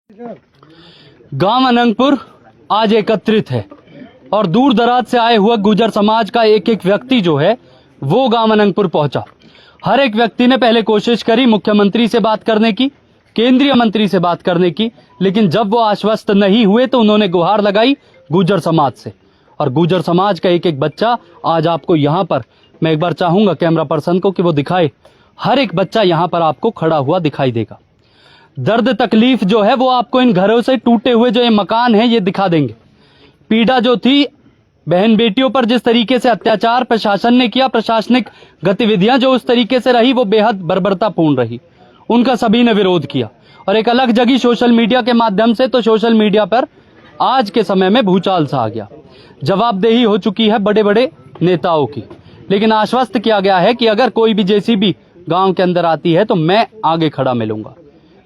गांव अनंगपुर आज एकत्रित है और दूर दराज से आए हुए गुर्जर समाज का एक एक व्यक्ति जो है वो गांव अनंगपुर पहुंचा। हर एक व्यक्ति ने पहले कोशिश करी मुख्यमंत्री से बात करने की, केंद्रीय मंत्री से बात करने की, लेकिन जब वो आश्वस्त नहीं हुए तो उन्होंने गुहार लगाई गुर्जर समाज से। और गुर्जर समाज का एक एक बच्चा आज आपको यहाँ पर, मैं एक बार चाहूंगा कैमरा पर्सन को कि वो दिखाए, हर एक बच्चा यहाँ पर आपको खड़ा हुआ दिखाई देगा। दर्द तकलीफ जो है वो आपको इन घरों से टूटे हुए जो ये मकान है ये दिखा देंगे। पीड़ा जो थी, बहन बेटियों पर जिस तरीके से अत्याचार प्रशासन ने किया, प्रशासनिक गतिविधियां जो उस तरीके से रही वो बेहद बर्बरतापूर्ण रही, उनका सभी ने विरोध किया। और एक अलग जगह सोशल मीडिया के माध्यम से, तो सोशल मीडिया पर आज के समय में भूचाल सा आ गया। जवाबदेही हो चुकी है बड़े बड़े नेताओं की, लेकिन आश्वस्त किया गया है कि अगर कोई भी जेसीबी गांव के अंदर आती है तो मैं आगे खड़ा मिलूंगा।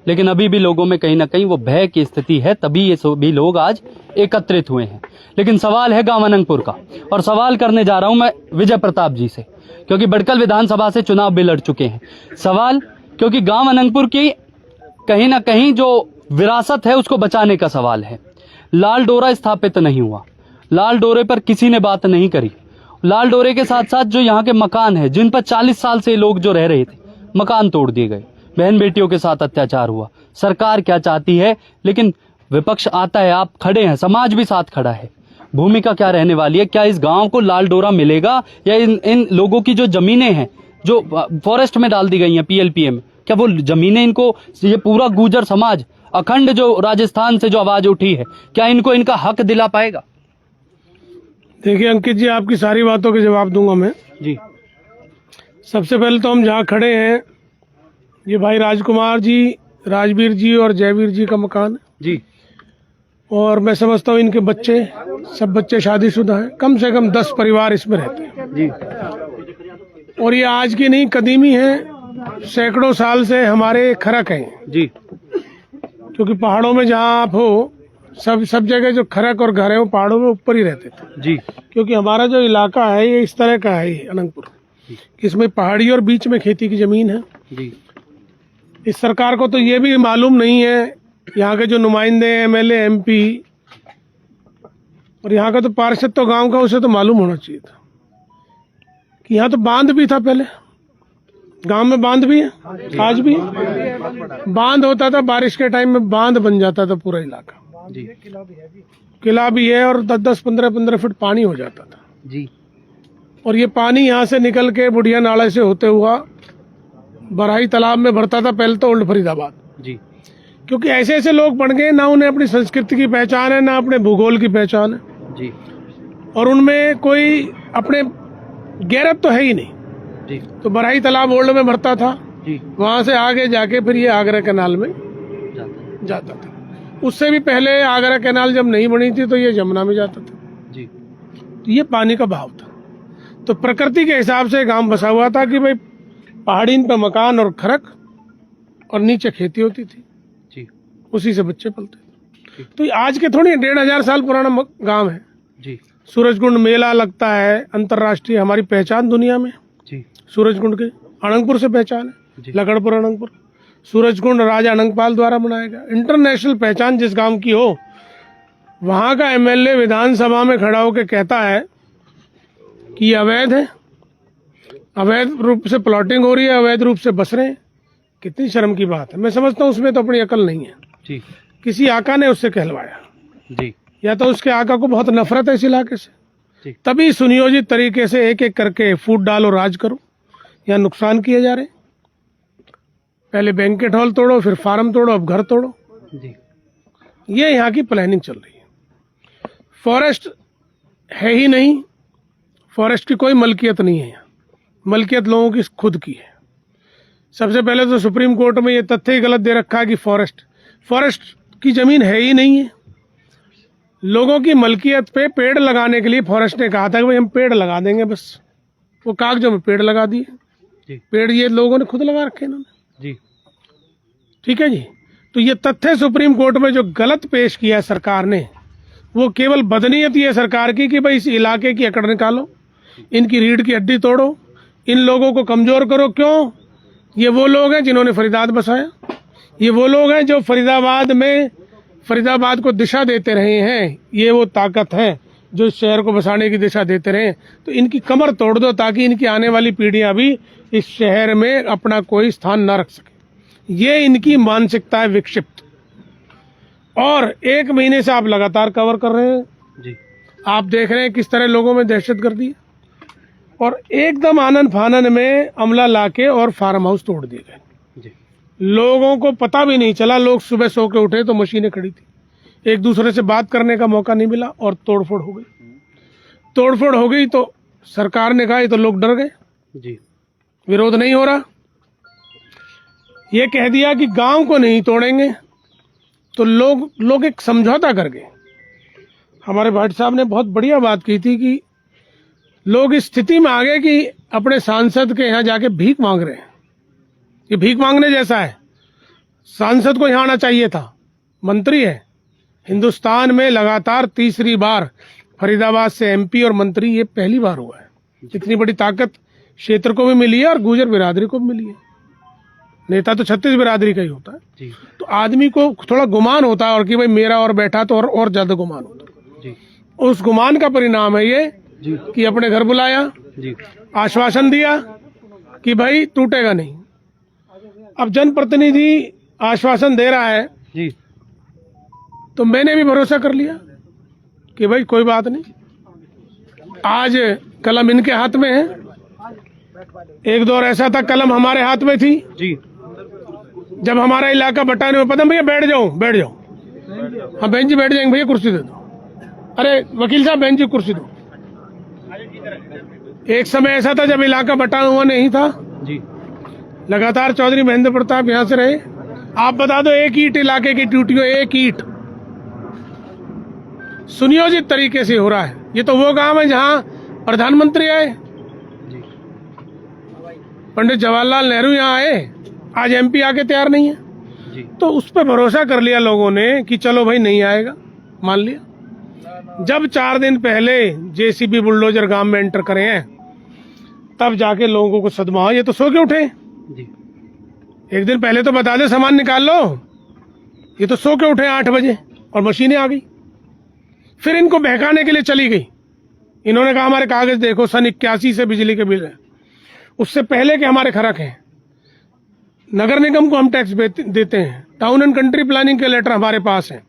लेकिन अभी भी लोगों में कहीं ना कहीं वो भय की स्थिति है, तभी ये सभी लोग आज एकत्रित हुए हैं। लेकिन सवाल है गांव अनंगपुर का, और सवाल करने जा रहा हूं मैं विजय प्रताप जी से, क्योंकि बड़कल विधानसभा से चुनाव भी लड़ चुके हैं। सवाल क्योंकि गांव अनंगपुर की कहीं ना कहीं जो विरासत है उसको बचाने का सवाल है। लाल डोरा स्थापित नहीं हुआ, लाल डोरे पर किसी ने बात नहीं करी। लाल डोरे के साथ साथ जो यहाँ के मकान है, जिन पर 40 साल से लोग जो रह रहे थे, मकान तोड़ दिए गए, बहन बेटियों के साथ अत्याचार हुआ। सरकार क्या चाहती है, लेकिन विपक्ष आता है, आप खड़े हैं, समाज भी साथ खड़ा है। भूमिका क्या रहने वाली है? क्या इस गांव को लाल डोरा मिलेगा, या इन लोगों की जो जमीनें हैं जो फॉरेस्ट में डाल दी गई हैं पीएलपीए में, क्या वो जमीनें इनको, ये पूरा गुर्जर समाज अखंड जो राजस्थान से जो आवाज उठी है, क्या इनको इनका हक दिला पाएगा? देखिए अंकित जी, आपकी सारी बातों के जवाब दूंगा मैं जी। सबसे पहले तो हम जहाँ खड़े हैं, ये भाई राजकुमार जी, राजवीर जी और जयवीर जी का मकान है जी। और मैं समझता हूँ इनके बच्चे, सब बच्चे शादीशुदा हैं। कम से कम 10 परिवार इसमें रहते हैं जी। और ये आज की नहीं, कदीमी है, सैकड़ों साल से हमारे खरक हैं जी। क्योंकि पहाड़ों में जहाँ आप हो, सब जगह जो खरक और घर है वो पहाड़ों में ऊपर ही रहते थे जी। क्योंकि हमारा जो इलाका है ये इस तरह का है, अनंगपुर, इसमें पहाड़ी और बीच में खेती की जमीन है जी। इस सरकार को तो ये भी मालूम नहीं है, यहाँ के जो नुमाइंदे, एमएलए, एमपी और यहाँ का तो पार्षद तो गांव का, उसे तो मालूम होना चाहिए था कि यहाँ तो बांध भी था। पहले गांव में बांध भी है, आज भी बांध होता था, बारिश के टाइम में बांध बन जाता था पूरा इलाका जी। किला भी है और 10-10, 15-15 फुट पानी हो जाता था जी। और ये पानी यहाँ से निकल के बुढ़िया नाले से होते हुआ बराही तालाब में भरता था, पहले तो ओल्ड फरीदाबाद जी। क्योंकि ऐसे ऐसे लोग बन गए, ना उन्हें अपनी संस्कृति की पहचान है, ना अपने भूगोल की पहचान है जी। और उनमें कोई अपने गैरत तो है ही नहीं जी। तो बराही तालाब ओल्ड में भरता था जी। वहां से आगे जाके फिर ये आगरा कैनाल में जाता था। उससे भी पहले आगरा कैनाल जब नहीं बनी थी तो ये जमुना में जाता था जी। तो ये पानी का बहाव था। तो प्रकृति के हिसाब से गांव बसा हुआ था कि भाई पहाड़ी पे मकान और खरक और नीचे खेती होती थी जी। उसी से बच्चे पलते थे। तो आज के थोड़ी 1500 साल पुराना गांव है जी। सूरजकुंड मेला लगता है अंतर्राष्ट्रीय, हमारी पहचान दुनिया में जी। सूरजकुंड के अनंगपुर से पहचान है, लकड़पुर अनंगपुर, सूरजकुंड राजा अनंगपाल द्वारा बनाया गया। इंटरनेशनल पहचान जिस गांव की हो, वहां का एमएलए विधानसभा में खड़ा होकर कहता है कि ये अवैध है, अवैध रूप से प्लॉटिंग हो रही है, अवैध रूप से बस रहे हैं। कितनी शर्म की बात है। मैं समझता हूँ उसमें तो अपनी अकल नहीं है जी। किसी आका ने उससे कहलवाया जी। या तो उसके आका को बहुत नफरत है इस इलाके से, तभी सुनियोजित तरीके से एक एक करके फूट डालो राज करो। यहाँ नुकसान किए जा रहे हैं, पहले बैंकेट हॉल तोड़ो, फिर फार्म तोड़ो, अब घर तोड़ो जी। ये यहाँ की प्लानिंग चल रही है। फॉरेस्ट है ही नहीं, फॉरेस्ट की कोई मलकियत नहीं है यहाँ, मलकियत लोगों की खुद की है। सबसे पहले तो सुप्रीम कोर्ट में ये तथ्य ही गलत दे रखा है कि फॉरेस्ट की जमीन है ही नहीं है। लोगों की मलकियत पे पेड़ लगाने के लिए फॉरेस्ट ने कहा था कि भाई हम पेड़ लगा देंगे, बस वो कागजों में पेड़ लगा दिए। पेड़ ये लोगों ने खुद लगा रखे इन्होंने जी। ठीक है जी। तो ये तथ्य सुप्रीम कोर्ट में जो गलत पेश किया सरकार ने, वो केवल बदनीयत है सरकार की कि भाई इस इलाके की अकड़ निकालो, इनकी रीढ़ की हड्डी तोड़ो, इन लोगों को कमजोर करो। क्यों? ये वो लोग हैं जिन्होंने फरीदाबाद बसाया, ये वो लोग हैं जो फरीदाबाद में फरीदाबाद को दिशा देते रहे हैं, ये वो ताकत है जो इस शहर को बसाने की दिशा देते रहे। तो इनकी कमर तोड़ दो ताकि इनकी आने वाली पीढ़ियां भी इस शहर में अपना कोई स्थान न रख सके। ये इनकी मानसिकता है विक्षिप्त। और 1 महीने से आप लगातार कवर कर रहे हैं जी। आप देख रहे हैं किस तरह लोगों में दहशतगर्दी है, और एकदम आनन फानन में अमला लाके और फार्म हाउस तोड़ दिए गए जी। लोगों को पता भी नहीं चला। लोग सुबह सो के उठे तो मशीनें खड़ी थी, एक दूसरे से बात करने का मौका नहीं मिला और तोड़फोड़ हो गई। तो सरकार ने कहा ये तो लोग डर गए जी। विरोध नहीं हो रहा। ये कह दिया कि गांव को नहीं तोड़ेंगे, तो लोग एक समझौता कर गए। हमारे भाट साहब ने बहुत बढ़िया बात की थी कि लोग इस स्थिति में आ गए कि अपने सांसद के यहाँ जाके भीख मांग रहे हैं। ये भीख मांगने जैसा है। सांसद को यहाँ आना चाहिए था, मंत्री है। हिंदुस्तान में लगातार तीसरी बार फरीदाबाद से एमपी और मंत्री, ये पहली बार हुआ है। इतनी बड़ी ताकत क्षेत्र को भी मिली है और गुर्जर बिरादरी को भी मिली है। नेता तो 36 बिरादरी का ही होता है जी। तो आदमी को थोड़ा गुमान होता है और कि भाई मेरा और बैठा तो और ज्यादा गुमान होता है जी। उस गुमान का परिणाम है ये जी। कि अपने घर बुलाया जी। आश्वासन दिया कि भाई टूटेगा नहीं। अब जनप्रतिनिधि आश्वासन दे रहा है जी। तो मैंने भी भरोसा कर लिया कि भाई कोई बात नहीं। आज कलम इनके हाथ में है, एक दौर ऐसा था कलम हमारे हाथ में थी जी। जब हमारा इलाका बटाने में पता भैया बैठ जाओ हाँ बेंच बैठ जाएंगे भैया कुर्सी दे दो, अरे वकील साहब बेंच कुर्सी दो। एक समय ऐसा था जब इलाका बटा हुआ नहीं था जी। लगातार चौधरी महेंद्र प्रताप यहां से रहे। आप बता दो एक ईंट इलाके की टूटी हो, एक ईंट सुनियोजित तरीके से हो रहा है। ये तो वो गांव है जहां प्रधानमंत्री आए, पंडित जवाहरलाल नेहरू यहाँ आए, आज एमपी आके तैयार नहीं है जी। तो उस पर भरोसा कर लिया लोगों ने कि चलो भाई नहीं आएगा, मान लिया। जब 4 दिन पहले जेसीबी बुलडोजर गांव में एंटर करे हैं तब जाके लोगों को सदमा हुआ। ये तो सो के उठे जी। एक दिन पहले तो बता दे सामान निकाल लो, ये तो सो के उठे 8 बजे और मशीनें आ गई। फिर इनको बहकाने के लिए चली गई। इन्होंने कहा हमारे कागज देखो, सन 81 से बिजली के बिल है, उससे पहले के हमारे खरक हैं। नगर निगम को हम टैक्स देते हैं, टाउन एंड कंट्री प्लानिंग के लेटर हमारे पास है,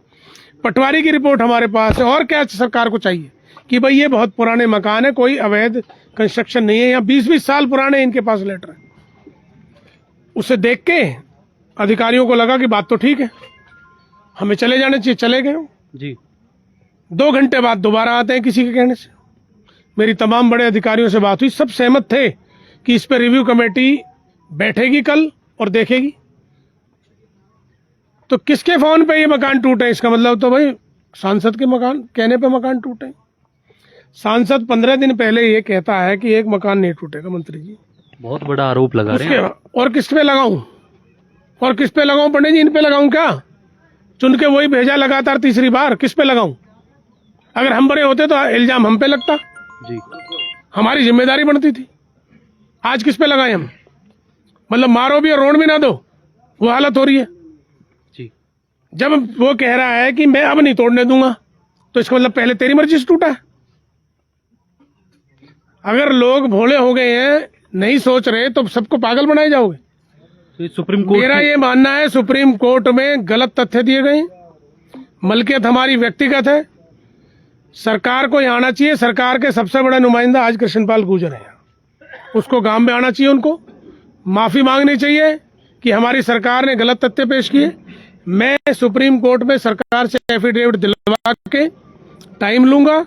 पटवारी की रिपोर्ट हमारे पास है। और क्या सरकार को चाहिए कि भाई ये बहुत पुराने मकान है, कोई अवैध कंस्ट्रक्शन नहीं है, यहाँ 20-20 साल पुराने इनके पास लेटर है। उसे देख के अधिकारियों को लगा कि बात तो ठीक है, हमें चले जाने चाहिए। चले गए जी। 2 घंटे बाद दोबारा आते हैं किसी के कहने से। मेरी तमाम बड़े अधिकारियों से बात हुई, सब सहमत थे कि इस पर रिव्यू कमेटी बैठेगी कल और देखेगी। तो किसके फोन पे ये मकान टूटे? इसका मतलब तो भाई सांसद के मकान कहने पे मकान टूटे। सांसद 15 दिन पहले ये कहता है कि एक मकान नहीं टूटेगा। मंत्री जी बहुत बड़ा आरोप लगा रहे हैं। और किस पे लगाऊं? और किस पे लगाऊं? पंडित जी इन पे लगाऊं क्या? चुन के वही भेजा लगातार तीसरी बार, किस पे लगाऊं? अगर हम बड़े होते तो इल्जाम हम पे लगता जी। हमारी जिम्मेदारी बनती थी। आज किस पे लगाए हम? मतलब मारो भी और रोड भी ना दो, वो हालत हो रही है जी। जब वो कह रहा है कि मैं अब नहीं तोड़ने दूंगा, तो इसका मतलब पहले तेरी मर्जी से टूटा है। अगर लोग भोले हो गए हैं, नहीं सोच रहे, तो सबको पागल बनाए जाओगे। तो सुप्रीम कोर्ट मेरा ये मानना है सुप्रीम कोर्ट में गलत तथ्य दिए गए। मलकियत हमारी व्यक्तिगत है, सरकार को यहाँ आना चाहिए। सरकार के सबसे बड़ा नुमाइंदा आज कृष्णपाल गुर्जर है, उसको गांव में आना चाहिए, उनको माफी मांगनी चाहिए कि हमारी सरकार ने गलत तथ्य पेश किए। मैं सुप्रीम कोर्ट में सरकार से एफिडेविट दिलवा के टाइम लूंगा।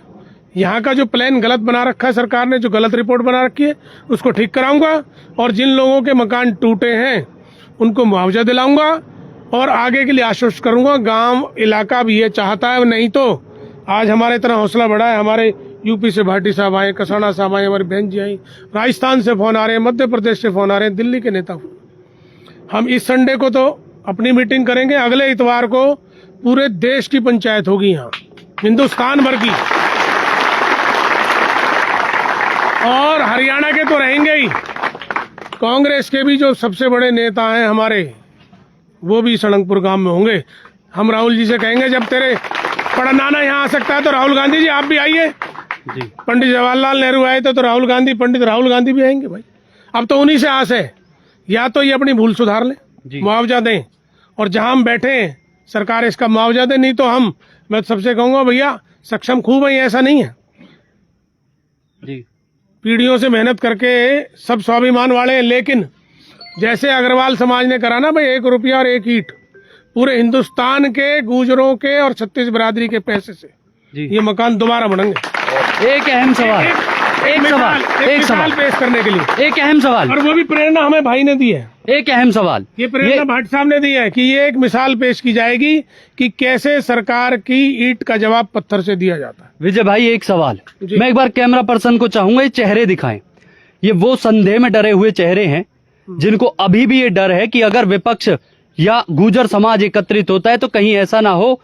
यहाँ का जो प्लान गलत बना रखा है सरकार ने, जो गलत रिपोर्ट बना रखी है, उसको ठीक कराऊंगा और जिन लोगों के मकान टूटे हैं उनको मुआवजा दिलाऊंगा और आगे के लिए आश्वस्त करूंगा। गांव इलाका भी ये चाहता है, नहीं तो आज हमारे इतना हौसला बढ़ा है। हमारे यूपी से भाटी साहब आए, कसाना साहब आए, हमारी बहन जी आई, राजस्थान से फोन आ रहे हैं, मध्य प्रदेश से फोन आ रहे हैं, दिल्ली के नेता। हम इस संडे को तो अपनी मीटिंग करेंगे, अगले इतवार को पूरे देश की पंचायत होगी यहाँ, हिंदुस्तान भर की, और हरियाणा के तो रहेंगे ही। कांग्रेस के भी जो सबसे बड़े नेता हैं हमारे, वो भी सड़ंगपुर गांव में होंगे। हम राहुल जी से कहेंगे जब तेरे बड़ा नाना यहाँ आ सकता है तो राहुल गांधी जी आप भी आइए। जी पंडित जवाहरलाल नेहरू आए थे तो पंडित राहुल गांधी भी आएंगे भाई। अब तो उन्हीं से आस है, या तो ये अपनी भूल सुधार लें, जी। मुआवजा दें, और जहां हम बैठे हैं सरकार इसका मुआवजा दे, नहीं तो मैं सबसे कहूंगा भैया सक्षम खूब है, ऐसा नहीं है। जी पीढ़ियों से मेहनत करके सब स्वाभिमान वाले हैं, लेकिन जैसे अग्रवाल समाज ने करा ना भाई, 1 रुपया और 1 ईंट, पूरे हिंदुस्तान के गुजरों के और छत्तीस बिरादरी के पैसे से जी। ये मकान दोबारा बनेंगे। एक अहम सवाल, एक मिसाल पेश करने के लिए, एक अहम सवाल, और वो भी प्रेरणा हमें भाई ने दी है। एक अहम सवाल, ये प्रेरणा भट्ट साहब ने दी है कि ये एक मिसाल पेश की जाएगी कि कैसे सरकार की ईंट का जवाब पत्थर से दिया जाता है। विजय भाई एक सवाल, जी। मैं एक बार कैमरा पर्सन को चाहूंगा ये चेहरे दिखाएं। ये वो संदेह में डरे हुए चेहरे हैं जिनको अभी भी ये डर है कि अगर विपक्ष या गुर्जर समाज एकत्रित होता है तो कहीं ऐसा ना हो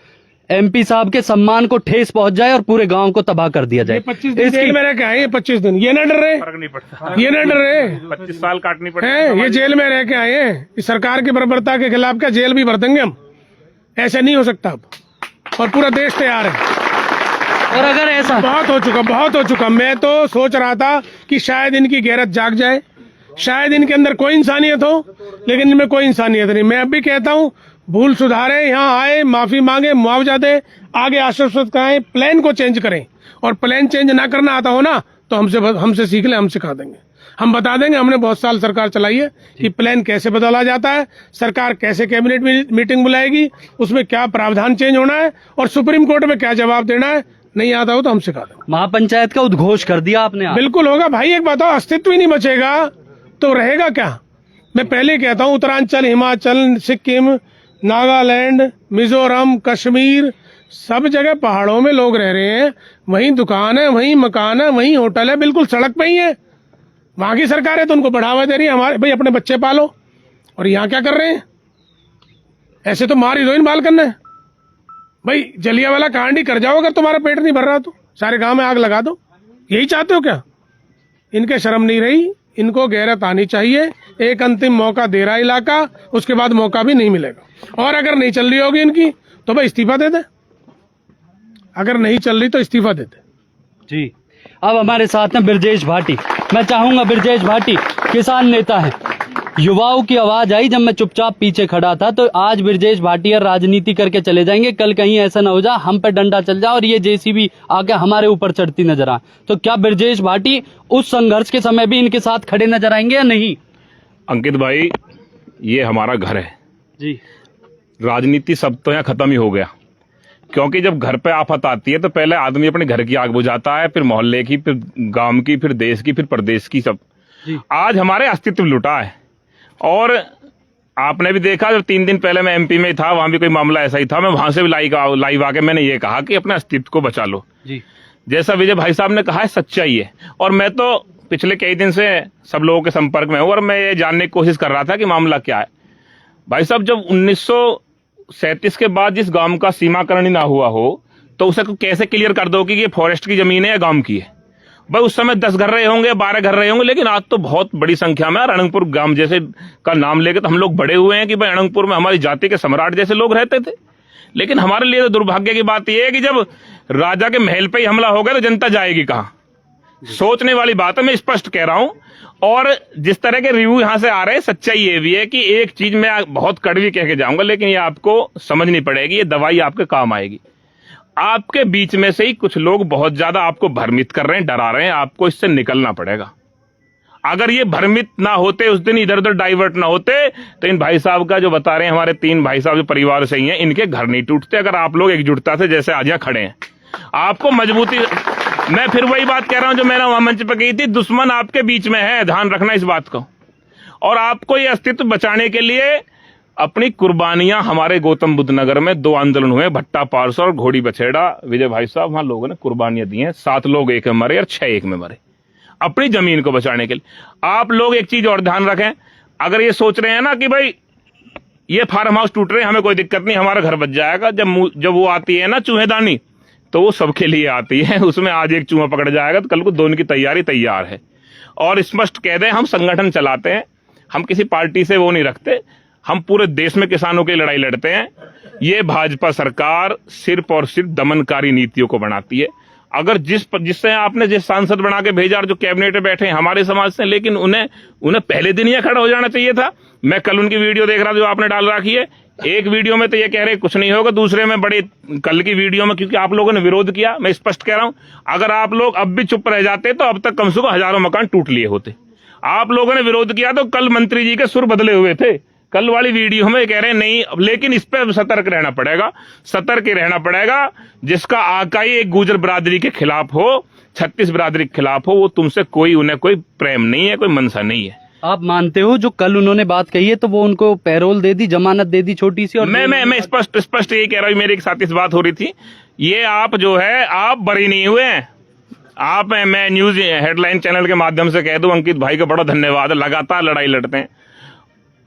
एमपी साहब के सम्मान को ठेस पहुंच जाए और पूरे गांव को तबाह कर दिया जाए। 25 दिन जेल में रह के आए, 25 दिन, ये न डर रहे, फर्क नहीं पड़ता। ये न डर रहे 25 साल काटनी पड़ती हैं, ये जेल में रह के आए हैं। इस सरकार की बर्बरता के खिलाफ क्या जेल भी भर देंगे हम? ऐसे नहीं हो सकता अब, और पूरा देश तैयार है। और अगर ऐसा बहुत हो चुका। मैं तो सोच रहा था कि शायद इनकी गैरत जाग जाए, शायद इनके अंदर कोई इंसानियत हो, लेकिन इनमें कोई इंसानियत नहीं। मैं अब भी कहता हूँ भूल सुधारे, यहाँ आए, माफी मांगे, मुआवजा दे, आगे आश्वस्त कराएं, प्लान को चेंज करें, और प्लान चेंज ना करना आता हो ना तो हमसे सीख ले, हम सिखा देंगे, हम बता देंगे। हमने बहुत साल सरकार चलाई है कि प्लान कैसे बदला जाता है, सरकार कैसे कैबिनेट मीटिंग बुलाएगी, उसमें क्या प्रावधान चेंज होना है, और सुप्रीम कोर्ट में क्या जवाब देना है। नहीं आता हो तो हम सिखा देंगे। महापंचायत का उद्घोष कर दिया आपने आज। बिल्कुल होगा भाई। एक बताओ, अस्तित्व ही नहीं बचेगा तो रहेगा क्या? मैं पहले कहता हूँ उत्तरांचल, हिमाचल, सिक्किम, नागालैंड, मिजोरम, कश्मीर, सब जगह पहाड़ों में लोग रह रहे हैं, वहीं दुकान है, वहीं मकान है, वहीं होटल है, बिल्कुल सड़क पे ही है। वहां की सरकार है तो उनको बढ़ावा दे रही है। हमारे भाई अपने बच्चे पालो, और यहाँ क्या कर रहे हैं? ऐसे तो मार हीरोइन बाल करना है भाई। जलियांवाला कांड ही कर जाओ अगर तुम्हारा पेट नहीं भर रहा तो, सारे गांव में आग लगा दो। यही चाहते हो क्या? इनके शर्म नहीं रही, इनको गैरत आनी चाहिए। एक अंतिम मौका दे रहा इलाका, उसके बाद मौका भी नहीं मिलेगा। और अगर नहीं चल रही होगी इनकी तो भाई इस्तीफा दे दे, अगर नहीं चल रही तो इस्तीफा दे दे। जी, अब हमारे साथ हैं ब्रजेश भाटी। मैं चाहूंगा ब्रजेश भाटी किसान नेता है, युवाओं की आवाज आई जब मैं चुपचाप पीछे खड़ा था, तो आज ब्रजेश भाटिया राजनीति करके चले जाएंगे, कल कहीं ऐसा ना हो जाए हम पे डंडा चल जाए और ये जेसीबी आके हमारे ऊपर चढ़ती नजर आए। तो क्या ब्रजेश भाटी उस संघर्ष के समय भी इनके साथ खड़े नजर आएंगे या नहीं? अंकित भाई, ये हमारा घर है जी। राजनीति सब तो यहाँ खत्म ही हो गया, क्योंकि जब घर पे आफत आती है तो पहले आदमी अपने घर की आग बुझाता है, फिर मोहल्ले की, फिर गांव की, फिर देश की, फिर प्रदेश की, सब। आज हमारे अस्तित्व लुटा है। और आपने भी देखा, जब 3 दिन पहले मैं एमपी में था, वहां भी कोई मामला ऐसा ही था। मैं वहां से भी लाइव आके मैंने ये कहा कि अपने अस्तित्व को बचा लो। जी। जैसा विजय भाई साहब ने कहा है, सच्चाई है। और मैं तो पिछले कई दिन से सब लोगों के संपर्क में हूं, और मैं ये जानने की कोशिश कर रहा था कि मामला क्या है। भाई साहब, जब 1937 के बाद जिस गांव का सीमाकरण ही ना हुआ हो, तो उसे कैसे क्लियर कर दो कि ये फॉरेस्ट की जमीन है या गांव की है? भाई उस समय 10 घर रहे होंगे, 12 घर रहे होंगे, लेकिन आज तो बहुत बड़ी संख्या में अनंगपुर गांव जैसे का नाम लेके तो हम लोग बड़े हुए हैं कि भाई अनंगपुर में हमारी जाति के सम्राट जैसे लोग रहते थे। लेकिन हमारे लिए तो दुर्भाग्य की बात यह है कि जब राजा के महल पे ही हमला हो गया तो जनता जाएगी कहाँ? सोचने वाली बात है, मैं स्पष्ट कह रहा हूं। और जिस तरह के रिव्यू यहां से आ रहे हैं, सच्चाई ये भी है कि एक चीज मैं बहुत कड़वी कह के जाऊंगा, लेकिन ये आपको समझनी पड़ेगी, ये दवाई आपके काम आएगी। आपके बीच में से ही कुछ लोग बहुत ज्यादा आपको भ्रमित कर रहे हैं, डरा रहे हैं, आपको इससे निकलना पड़ेगा। अगर ये भ्रमित ना होते, उस दिन इधर उधर डाइवर्ट ना होते, तो इन भाई साहब का जो बता रहे हैं, हमारे 3 भाई साहब जो परिवार से ही हैं, इनके घर नहीं टूटते अगर आप लोग एकजुटता से जैसे आज यहाँ खड़े हैं। आपको मजबूती, मैं फिर वही बात कह रहा हूं जो मैंने वहां मंच पर कही थी, दुश्मन आपके बीच में है, ध्यान रखना इस बात को। और आपको ये अस्तित्व बचाने के लिए अपनी कुर्बानियां, हमारे गौतम बुद्ध नगर में 2 आंदोलन हुए, भट्टा पारसो और घोड़ी बछेड़ा, विजय भाई साहब, वहां लोगों ने कुर्बानियां दी हैं। 7 लोग एक में मरे और 6 एक में मरे अपनी जमीन को बचाने के लिए। आप लोग एक चीज और ध्यान रखें, अगर ये सोच रहे हैं ना कि भाई ये फार्म हाउस टूट रहे हैं, हमें कोई दिक्कत नहीं, हमारा घर बच जाएगा, जब वो आती है ना चूहेदानी, तो वो सबके लिए आती है। उसमें आज एक चूहा पकड़ जाएगा तो कल को दोनों की तैयारी तैयार है। और स्पष्ट कह दें, हम संगठन चलाते हैं, हम किसी पार्टी से वो नहीं रखते। हम पूरे देश में किसानों की लड़ाई लड़ते हैं। ये भाजपा सरकार सिर्फ और सिर्फ दमनकारी नीतियों को बनाती है। अगर जिससे आपने जिस सांसद बना के भेजा और जो कैबिनेट में बैठे हैं हमारे समाज से, लेकिन उन्हें पहले दिन ही खड़ा हो जाना चाहिए था। मैं कल उनकी वीडियो देख रहा था जो आपने डाल रखी है। एक वीडियो में तो ये कह रहे कुछ नहीं होगा, दूसरे में बड़े कल की वीडियो में, क्योंकि आप लोगों ने विरोध किया, मैं स्पष्ट कह रहा हूं, अगर आप लोग अब भी चुप रह जाते तो अब तक कम से कम हजारों मकान टूट लिए होते। आप लोगों ने विरोध किया तो कल मंत्री जी के सुर बदले हुए थे। कल वाली वीडियो में कह रहे नहीं, लेकिन इस पर सतर्क रहना पड़ेगा, सतर्क रहना पड़ेगा। जिसका आकाई एक गुर्जर बिरादरी के खिलाफ हो, 36 बिरादरी के खिलाफ हो, वो तुमसे उन्हें कोई प्रेम नहीं है, कोई मनसा नहीं है। आप मानते हो जो कल उन्होंने बात कही है तो वो उनको पैरोल दे दी, जमानत दे दी छोटी सी? और मैं स्पष्ट यही कह रहा हूँ, मेरे एक साथी से बात हो रही थी, ये आप जो है आप बरी नहीं हुए हैं। आप मैं न्यूज हेडलाइन चैनल के माध्यम से कह दूं, अंकित भाई का बड़ा धन्यवाद, लगातार लड़ाई लड़ते हैं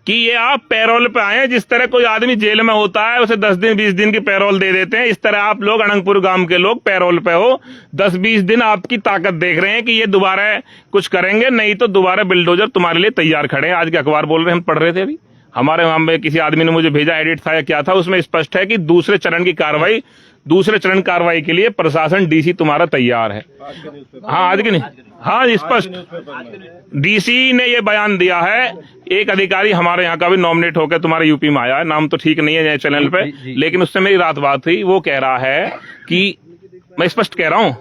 कि ये आप पैरोल पे आए। जिस तरह कोई आदमी जेल में होता है उसे 10 दिन 20 दिन की पैरोल दे देते हैं, इस तरह आप लोग अनंगपुर गांव के लोग पैरोल पे हो। 10-20 दिन आपकी ताकत देख रहे हैं कि ये दोबारा कुछ करेंगे, नहीं तो दोबारा बिल्डोजर तुम्हारे लिए तैयार खड़े हैं। आज के अखबार बोल रहे हैं, हम पढ़ रहे थे अभी, हमारे वहां में किसी आदमी ने मुझे भेजा, एडिट था या क्या था, उसमें स्पष्ट है कि दूसरे चरण कार्रवाई के लिए प्रशासन डीसी तुम्हारा तैयार है। हाँ, आज की नहीं, हाँ स्पष्ट डीसी ने ये बयान दिया है। एक अधिकारी हमारे यहाँ का भी नॉमिनेट होकर तुम्हारे यूपी में आया है, नाम तो ठीक नहीं है चैनल पे, लेकिन उससे मेरी रात बात हुई। वो कह रहा है कि मैं स्पष्ट कह रहा हूं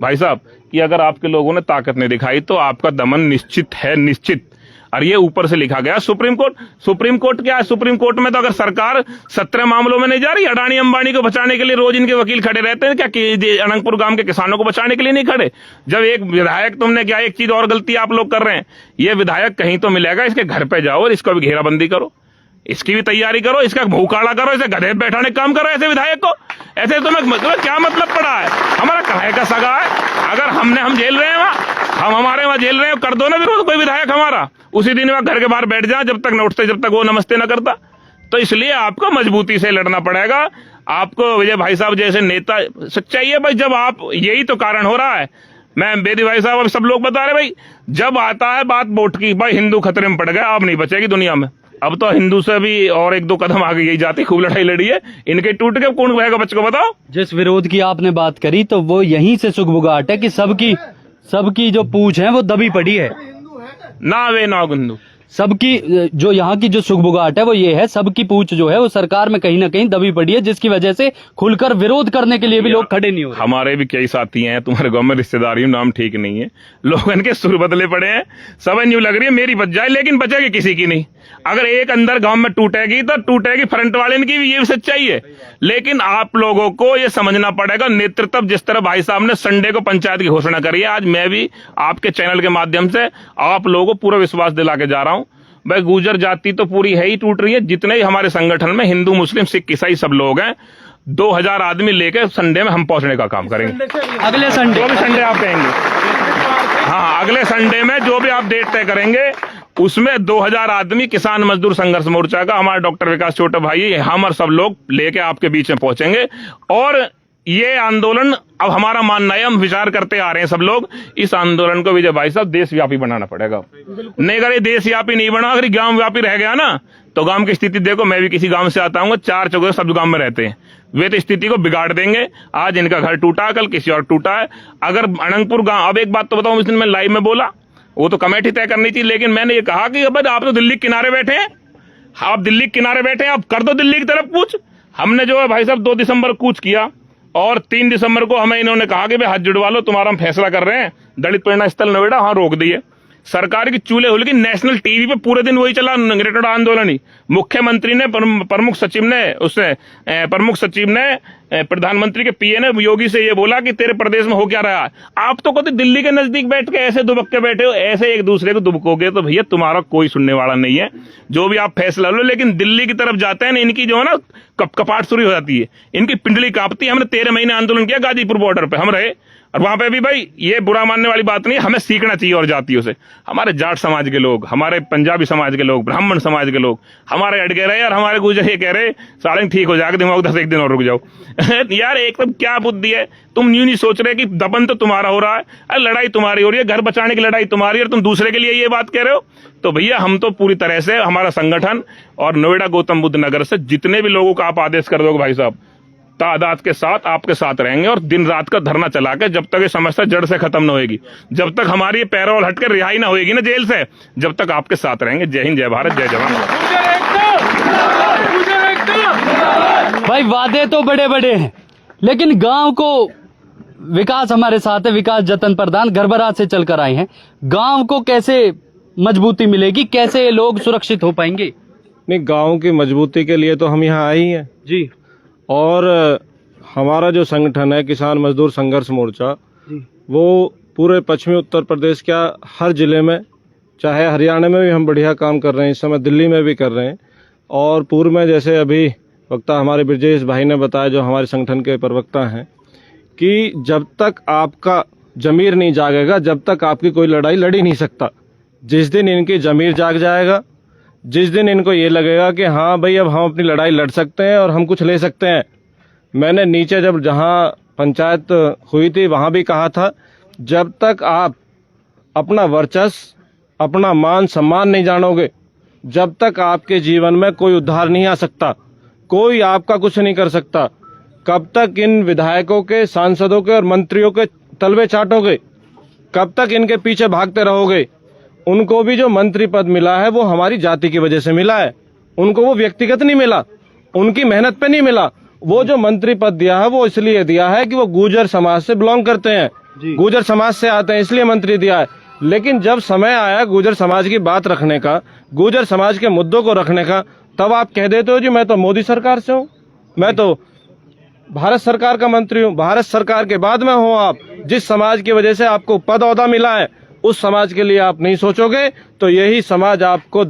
भाई साहब कि अगर आपके लोगों ने ताकत नहीं दिखाई तो आपका दमन निश्चित है, निश्चित। और ये ऊपर से लिखा गया सुप्रीम कोर्ट क्या है? सुप्रीम कोर्ट में तो अगर सरकार 17 मामलों में नहीं जा रही, अडानी अंबानी को बचाने के लिए रोज इनके वकील खड़े रहते हैं, क्या अनंतपुर गांव के किसानों को बचाने के लिए नहीं खड़े? जब एक विधायक, तुमने क्या एक चीज और गलती आप लोग कर रहे हैं, ये विधायक कहीं तो मिलेगा, इसके घर पे जाओ और इसको भी घेराबंदी करो, इसकी भी तैयारी करो, इसका भूखाड़ा करो, इसे गधे बैठाने का काम करो ऐसे विधायक को। ऐसे तुम्हें क्या मतलब पड़ा है? हमारा कहे का सगा है, अगर हम झेल रहे हैं हम हमारे वहां झेल रहे हैं, कर दो ना विरोध कोई विधायक हमारा, उसी दिन वहां घर के बाहर बैठ जाए, जब तक न उठते, जब तक वो नमस्ते न करता। तो इसलिए आपको मजबूती से लड़ना पड़ेगा। आपको विजय भाई साहब जैसे नेता, सच्चाई है भाई, जब आप, यही तो कारण हो रहा है। मैं बेदी भाई साहब, अब सब लोग बता रहे भाई, जब आता है बात वोट की, भाई हिंदू खतरे में पड़ गए, अब नहीं बचेगी दुनिया में। अब तो हिंदू से भी और 1-2 कदम आगे यही जाती, खूब लड़ाई लड़ी है, इनके टूट के कौन रहेगा बच्चे को बताओ। जिस विरोध की आपने बात करी तो वो यहीं से सुगबुगाहट है कि सबकी जो पूछ है वो दबी पड़ी है। ना वे ना गुंदू, सबकी जो यहाँ की जो सुगबुगाहट है वो ये है, सबकी पूछ जो है वो सरकार में कहीं ना कहीं दबी पड़ी है, जिसकी वजह से खुलकर विरोध करने के लिए भी लोग खड़े नहीं हो रहे। हमारे भी कई साथी हैं, तुम्हारे गांव में रिश्तेदारी, नाम ठीक नहीं है, लोग इनके सुर बदले पड़े हैं। सब न्यू लग रही है मेरी बच जाए, लेकिन बचेगी किसी की नहीं। अगर एक अंदर गांव में टूटेगी तो टूटेगी फ्रंट वाले की भी, ये सच्चाई है। लेकिन आप लोगों को ये समझना पड़ेगा, नेतृत्व जिस तरह भाई साहब ने संडे को पंचायत की घोषणा करी है, आज मैं भी आपके चैनल के माध्यम से आप लोगों को पूरा विश्वास दिला के जा रहा हूं। भाई गुर्जर जाति तो पूरी है ही टूट रही है, जितने ही हमारे संगठन में हिंदू मुस्लिम सिख ईसाई सब लोग हैं, 2000 आदमी लेकर संडे में हम पहुंचने का काम करेंगे। अगले संडे, जो भी संडे आप कहेंगे, हाँ अगले संडे में जो भी आप डेट तय करेंगे, उसमें 2000 आदमी किसान मजदूर संघर्ष मोर्चा का, हमारे डॉक्टर विकास छोटे भाई, हम और सब लोग लेके आपके बीच में पहुंचेंगे। और ये आंदोलन, अब हमारा मानना है, हम विचार करते आ रहे हैं सब लोग, इस आंदोलन को विजय भाई साहब देशव्यापी बनाना पड़ेगा। नहीं, अगर ये देशव्यापी नहीं बना, अगर गांव व्यापी रह गया ना, तो गांव की स्थिति देखो, मैं भी किसी गांव से आता हूँ, 4 चौके सब गांव में रहते हैं, वे तो स्थिति को बिगाड़ देंगे। आज इनका घर टूटा, कल किसी और टूटा है। अगर अनंतपुर गांव, अब एक बात तो बताऊं, इस दिन मैं लाइव में बोला, वो तो कमेटी तय करनी थी, लेकिन मैंने ये कहा कि अब आप तो दिल्ली के किनारे बैठे हैं, आप दिल्ली के किनारे बैठे हैं, आप कर दो दिल्ली की तरफ कूच। हमने जो है भाई साहब 2 दिसंबर कूच किया, और 3 दिसंबर को हमें इन्होंने कहा कि भाई हाथ जुड़वा लो, तुम्हारा हम फैसला कर रहे हैं, दलित प्रेरणा स्थल नोएडा, वहां रोक दिए। सरकार की चूल्हे हुल की नेशनल टीवी पे पूरे दिन वही चला, ग्रेटर आंदोलन ही। मुख्यमंत्री ने, प्रमुख सचिव ने प्रधानमंत्री के पीए ने योगी से ये बोला कि तेरे प्रदेश में हो क्या रहा है। आप तो कहते दिल्ली के नजदीक बैठ के ऐसे दुबक के बैठे हो, ऐसे एक दूसरे को दुबकोगे तो भैया तुम्हारा कोई सुनने वाला नहीं है, जो भी आप फैसला लो। लेकिन दिल्ली की तरफ जाते हैं ना, इनकी जो है ना कपाट शुरू हो जाती है, इनकी पिंडली कांपती है। हमने 13 महीने आंदोलन किया गाजीपुर बॉर्डर पे, हम रहे, और वहां पे भी भाई ये बुरा मानने वाली बात नहीं है, हमें सीखना चाहिए और जातियों से। हमारे जाट समाज के लोग, हमारे पंजाबी समाज के लोग, ब्राह्मण समाज के लोग हमारे अटके रहे, और हमारे गुजर ये कह रहे साले ठीक हो जाएगा, दिमाग 10 एक दिन और रुक जाओ यार एकदम क्या बुद्धि है, तुम यूं नहीं सोच रहे कि दबन तो तुम्हारा हो रहा है, अरे लड़ाई तुम्हारी हो रही है, घर बचाने की लड़ाई तुम्हारी है और तुम दूसरे के लिए ये बात कह रहे हो। तो भैया हम तो पूरी तरह से हमारा संगठन और नोएडा गौतम बुद्ध नगर से जितने भी लोगों का आप आदेश कर दोगे भाई साहब, तादाद के साथ आपके साथ रहेंगे और दिन रात का धरना चला के जब तक ये समस्या जड़ से खत्म न होगी, जब तक हमारी पैरोल हटकर रिहाई ना होगी ना जेल से, जब तक आपके साथ रहेंगे। जय हिंद, जय भारत, जय जवान। भाई वादे तो बड़े बड़े हैं, लेकिन गांव को विकास, हमारे साथ है विकास जतन प्रधान, घरबरात से चलकर आए हैं। गांव को कैसे मजबूती मिलेगी, कैसे लोग सुरक्षित हो पाएंगे? नहीं, गांव की मजबूती के लिए तो हम यहाँ आए ही हैं जी। और हमारा जो संगठन है किसान मजदूर संघर्ष मोर्चा, वो पूरे पश्चिमी उत्तर प्रदेश का हर जिले में, चाहे हरियाणा में भी हम बढ़िया काम कर रहे हैं, इस समय दिल्ली में भी कर रहे हैं। और पूर्व में जैसे अभी वक्ता हमारे ब्रजेश भाई ने बताया, जो हमारे संगठन के प्रवक्ता हैं, कि जब तक आपका जमीर नहीं जागेगा, जब तक आपकी कोई लड़ाई लड़ ही नहीं सकता। जिस दिन इनकी जमीर जाग जाएगा, जिस दिन इनको ये लगेगा कि हाँ भाई अब हम अपनी लड़ाई लड़ सकते हैं और हम कुछ ले सकते हैं। मैंने नीचे जब जहाँ पंचायत हुई थी वहाँ भी कहा था, जब तक आप अपना वर्चस्व, अपना मान सम्मान नहीं जानोगे, जब तक आपके जीवन में कोई उद्धार नहीं आ सकता, कोई आपका कुछ नहीं कर सकता। कब तक इन विधायकों के, सांसदों के और मंत्रियों के तलवे चाटोगे? कब तक इनके पीछे भागते रहोगे? उनको भी जो मंत्री पद मिला है वो हमारी जाति की वजह से मिला है, उनको वो व्यक्तिगत नहीं मिला, उनकी मेहनत पे नहीं मिला। वो जो मंत्री पद दिया है वो इसलिए दिया है कि वो गुर्जर समाज से बिलोंग करते हैं, गुर्जर समाज से आते हैं, इसलिए मंत्री दिया है। लेकिन जब समय आया गुर्जर समाज की बात रखने का, गुर्जर समाज के मुद्दों को रखने का, तब आप कह देते हो जी मैं तो मोदी सरकार से हूँ, मैं तो भारत सरकार का मंत्री हूँ। भारत सरकार के बाद में हो आप, जिस समाज की वजह से आपको पद ओहदा मिला है उस समाज के लिए आप नहीं सोचोगे तो यही समाज आपको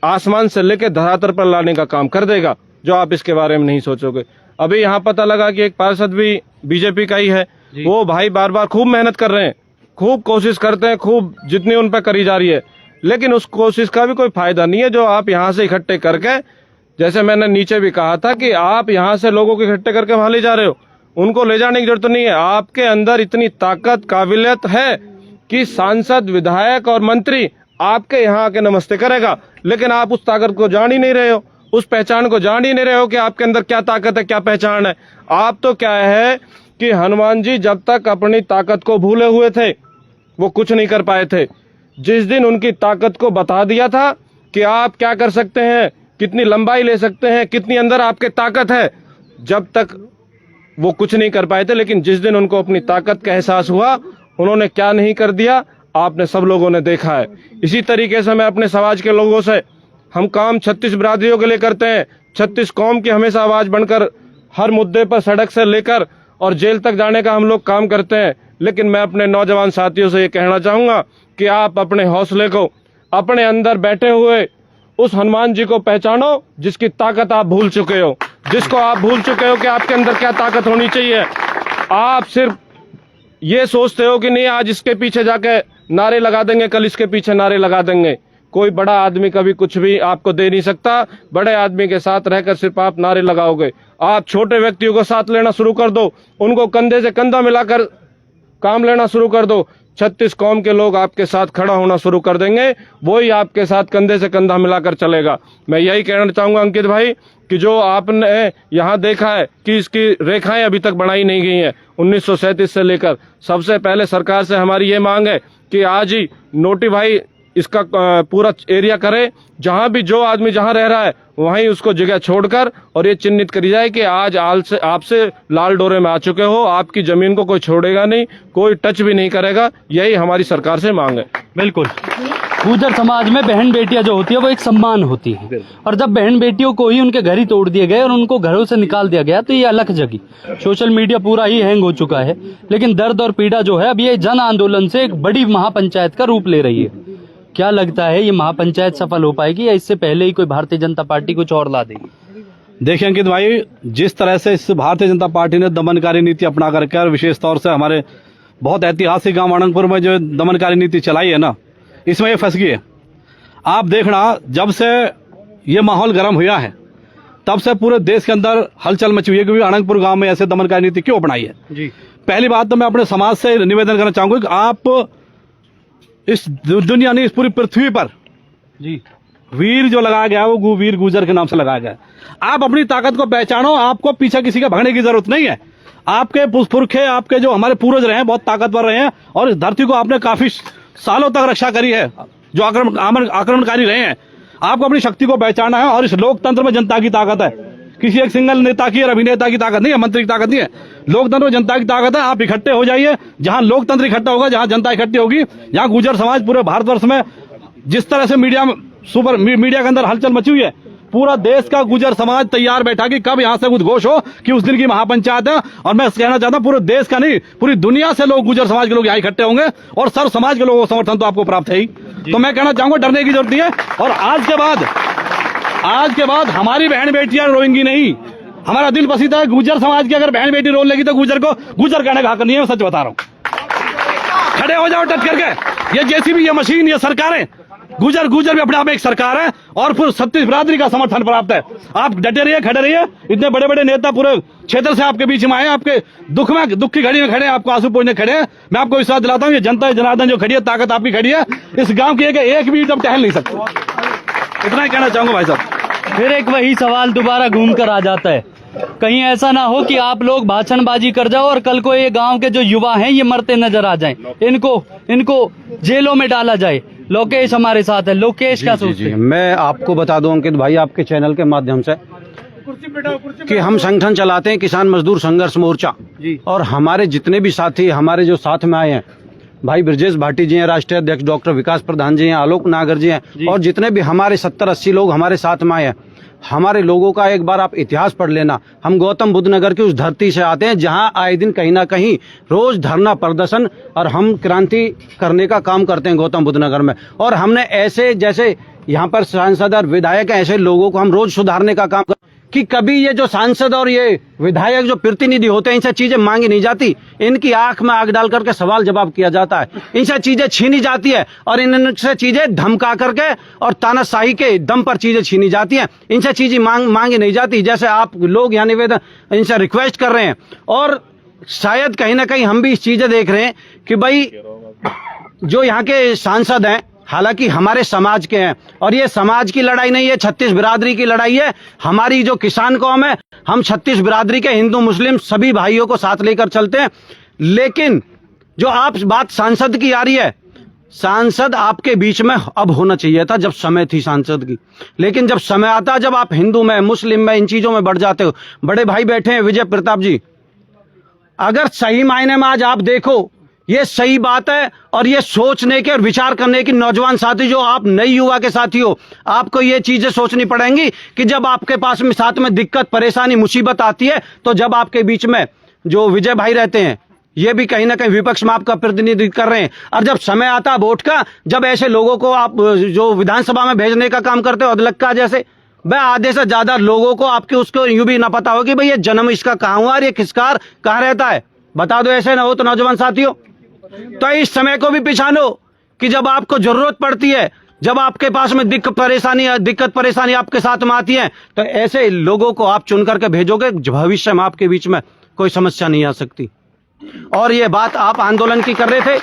आसमान से लेकर धरातल पर लाने का काम कर देगा, जो आप इसके बारे में नहीं सोचोगे। अभी यहाँ पता लगा कि एक पार्षद भी बीजेपी का ही है, वो भाई बार बार खूब मेहनत कर रहे हैं, खूब कोशिश करते हैं, खूब जितनी उन पर करी जा रही है, लेकिन उस कोशिश का भी कोई फायदा नहीं है जो आप यहाँ से इकट्ठे करके, जैसे मैंने नीचे भी कहा था कि आप यहाँ से लोगों को इकट्ठे करके वहां ले जा रहे हो, उनको ले जाने की जरूरत नहीं है। आपके अंदर इतनी ताकत, काबिलियत है कि सांसद, विधायक और मंत्री आपके यहाँ आके नमस्ते करेगा, लेकिन आप उस ताकत को जान ही नहीं रहे हो, उस पहचान को जान ही नहीं रहे हो कि आपके अंदर क्या ताकत है, क्या पहचान है। आप तो क्या है कि हनुमान जी जब तक अपनी ताकत को भूले हुए थे वो कुछ नहीं कर पाए थे। जिस दिन उनकी ताकत को बता दिया था कि आप क्या कर सकते हैं, कितनी लंबाई ले सकते हैं, कितनी अंदर आपके ताकत है, जब तक वो कुछ नहीं कर पाए थे। लेकिन जिस दिन उनको अपनी ताकत का एहसास हुआ, उन्होंने क्या नहीं कर दिया आपने सब लोगों ने देखा है। इसी तरीके से मैं अपने समाज के लोगों से, हम काम 36 बिरादरियों के लिए करते हैं, 36 कौम की हमेशा आवाज बनकर हर मुद्दे पर सड़क से लेकर और जेल तक जाने का हम लोग काम करते हैं। लेकिन मैं अपने नौजवान साथियों से ये कहना चाहूंगा कि आप अपने हौसले को, अपने अंदर बैठे हुए उस हनुमान जी को पहचानो जिसकी ताकत आप भूल चुके हो, जिसको आप भूल चुके हो कि आपके अंदर क्या ताकत होनी चाहिए। आप सिर्फ ये सोचते हो कि नहीं आज इसके पीछे जाके नारे लगा देंगे, कल इसके पीछे नारे लगा देंगे। कोई बड़ा आदमी कभी कुछ भी आपको दे नहीं सकता। बड़े आदमी के साथ रहकर सिर्फ आप नारे लगाओगे। आप छोटे व्यक्तियों को साथ लेना शुरू कर दो, उनको कंधे से कंधा मिलाकर काम लेना शुरू कर दो। 36 कौम के लोग आपके साथ खड़ा होना शुरू कर देंगे, वही आपके साथ कंधे से कंधा मिलाकर चलेगा। मैं यही कहना चाहूंगा अंकित भाई कि जो आपने यहाँ देखा है कि इसकी रेखाएं अभी तक बनाई नहीं गई हैं 1937 से लेकर, सबसे पहले सरकार से हमारी ये मांग है कि आज ही नोटिफाई इसका पूरा एरिया करे, जहां भी जो आदमी जहां रह रहा है वहीं उसको जगह छोड़कर और ये चिन्हित करी जाए कि आज आपसे लाल डोरे में आ चुके हो, आपकी जमीन को कोई छोड़ेगा नहीं, कोई टच भी नहीं करेगा। यही हमारी सरकार से मांग है। बिल्कुल, गुर्जर समाज में बहन बेटियां जो होती है वो एक सम्मान होती है, और जब बहन बेटियों को ही उनके घर ही तोड़ दिए गए और उनको घरों से निकाल दिया गया तो ये अलग जगी। सोशल मीडिया पूरा ही हैंग हो चुका है, लेकिन दर्द और पीड़ा जो है अब ये जन आंदोलन से एक बड़ी महापंचायत का रूप ले रही है। क्या लगता है ये महापंचायत सफल हो पाएगी या इससे पहले ही कोई भारतीय जनता पार्टी कुछ और ला देगी? देखिए अंकित भाई, जिस तरह से इस भारतीय जनता पार्टी ने दमनकारी नीति अपना करके और विशेष तौर से हमारे बहुत ऐतिहासिक गांव वाणंगपुर में जो दमनकारी नीति चलाई है ना, इसमें ये फंस गई है। आप देखना, जब से ये माहौल गर्म हुआ है तब से पूरे देश के अंदर हलचल मची हुई है कि अनंतपुर गांव में ऐसे दमनकारी नीति क्यों अपनाई है। जी। पहली बात तो मैं अपने समाज से निवेदन करना चाहूंगा कि आप इस दुनिया नहीं, इस पूरी पृथ्वी पर जी वीर जो लगाया गया है वो वीर गुजर के नाम से लगाया गया है। आप अपनी ताकत को पहचानो, आपको पीछे किसी का भागने की जरूरत नहीं है। आपके पुरखे, आपके जो हमारे पूर्वज रहे हैं बहुत ताकतवर रहे हैं और इस धरती को आपने काफी सालों तक रक्षा करी है। जो आक्रमणकारी रहे हैं, आपको अपनी शक्ति को पहचाना है। और इस लोकतंत्र में जनता की ताकत है, किसी एक सिंगल नेता की और अभिनेता की ताकत नहीं है, मंत्री की ताकत नहीं है। लोकतंत्र में जनता की ताकत है। आप इकट्ठे हो जाइए, जहां लोकतंत्र इकट्ठा होगा, जहां जनता इकट्ठी होगी, जहां गुर्जर समाज पूरे भारतवर्ष में जिस तरह से मीडिया के अंदर हलचल मची हुई है, पूरा देश का गुर्जर समाज तैयार बैठा कि कब यहां से उद्घोष हो कि उस दिन की महापंचायत है। और मैं कहना चाहता हूं पूरे देश का नहीं, पूरी दुनिया से लोग, गुर्जर समाज के लोग यहाँ इकट्ठे होंगे और सर्व समाज के लोगों को समर्थन तो आपको प्राप्त है ही। तो मैं कहना चाहूंगा डरने की जरूरत नहीं है। और आज के बाद हमारी बहन बेटियां रोएंगी नहीं। हमारा दिल पसीता है गुर्जर समाज की अगर बहन बेटी रो लेगी तो गुर्जर को गुर्जर कहने का हक नहीं है। मैं सच बता रहा हूं। खड़े हो जाओ डट करके। ये जेसीबी, ये मशीन, ये सरकारें, गुर्जर भी अपने आप में एक सरकार है और फिर छत्तीस बिरादरी का समर्थन प्राप्त है। आप डटे रहिए, खड़े रहिए। इतने बड़े बड़े नेता पूरे क्षेत्र से आपके बीच में आए, आपके दुख की घड़ी में खड़े हैं, आपको आंसू पोंछने खड़े हैं। मैं आपको विश्वास दिलाता हूं ये जनता जनार्दन जो खड़ी है, ताकत आपकी खड़ी है। इस गांव की एक भी ईंट अब टहल नहीं सकती। इतना ही कहना चाहूंगा भाई साहब। फिर एक वही सवाल दोबारा घूम कर आ जाता है, कहीं ऐसा ना हो कि आप लोग भाषणबाजी कर जाओ और कल को ये गांव के जो युवा हैं ये मरते नजर आ जाएं, इनको जेलों में डाला जाए। लोकेश हमारे साथ है। लोकेश क्या सोचते हैं? मैं आपको बता दूं अंकित भाई, आपके चैनल के माध्यम से कि हम संगठन चलाते हैं किसान मजदूर संघर्ष मोर्चा जी। और हमारे जितने भी साथी हमारे जो साथ में आए हैं, भाई ब्रजेश भाटी जी हैं, राष्ट्रीय अध्यक्ष डॉक्टर विकास प्रधान जी हैं, आलोक नागर जी हैं और जितने भी हमारे 70-80 लोग हमारे साथ में आए हैं। हमारे लोगों का एक बार आप इतिहास पढ़ लेना। हम गौतम बुद्ध नगर की उस धरती से आते हैं जहां आए दिन कहीं ना कहीं रोज धरना प्रदर्शन और हम क्रांति करने का काम करते हैं गौतम बुद्ध नगर में। और हमने ऐसे जैसे यहाँ पर सांसद और विधायक हैं, ऐसे लोगों को हम रोज सुधारने का काम कि कभी ये जो सांसद और ये विधायक जो प्रतिनिधि होते हैं इनसे चीजें मांगी नहीं जाती, इनकी आंख में आग डाल करके सवाल जवाब किया जाता है, इनसे चीजें छीनी जाती है और इनसे चीजें धमका करके और तानाशाही के दम पर चीजें छीनी जाती हैं। इनसे चीजें मांगी नहीं जाती। जैसे आप लोग यहाँ निवेदन इनसे रिक्वेस्ट कर रहे हैं और शायद कहीं ना कहीं हम भी इस चीजें देख रहे हैं कि भाई जो यहाँ के सांसद हैं हालांकि हमारे समाज के हैं और ये समाज की लड़ाई नहीं है, 36 बिरादरी की लड़ाई है। हमारी जो किसान कौम है, हम 36 बिरादरी के हिंदू मुस्लिम सभी भाइयों को साथ लेकर चलते हैं। लेकिन जो आप बात सांसद की आ रही है, सांसद आपके बीच में अब होना चाहिए था जब समय थी सांसद की। लेकिन जब समय आता, जब आप हिंदू में मुस्लिम में इन चीजों में बढ़ जाते हो। बड़े भाई बैठे हैं विजय प्रताप जी, अगर सही मायने में आज आप देखो ये सही बात है और ये सोचने के और विचार करने की नौजवान साथी जो आप नई युवा के साथी हो, आपको ये चीजें सोचनी पड़ेंगी कि जब आपके पास में साथ में दिक्कत परेशानी मुसीबत आती है तो जब आपके बीच में जो विजय भाई रहते हैं ये भी कहीं ना कहीं विपक्ष में आपका प्रतिनिधित्व कर रहे हैं। और जब समय आता वोट का, जब ऐसे लोगों को आप जो विधानसभा में भेजने का काम करते हो अदलक्का जैसे, वह आधे से ज्यादा लोगों को आपके उसको यूं भी ना पता हो कि भाई ये जन्म इसका कहाँ हुआ और ये किसका कहाँ रहता है। बता दो, ऐसे ना हो तो नौजवान साथियों। तो इस समय को भी पहचानो कि जब आपको जरूरत पड़ती है, जब आपके पास में दिक्कत परेशानी आपके साथ में आती है, तो ऐसे लोगों को आप चुन करके भेजोगे, भविष्य में आपके बीच में कोई समस्या नहीं आ सकती। और ये बात आप आंदोलन की कर रहे थे,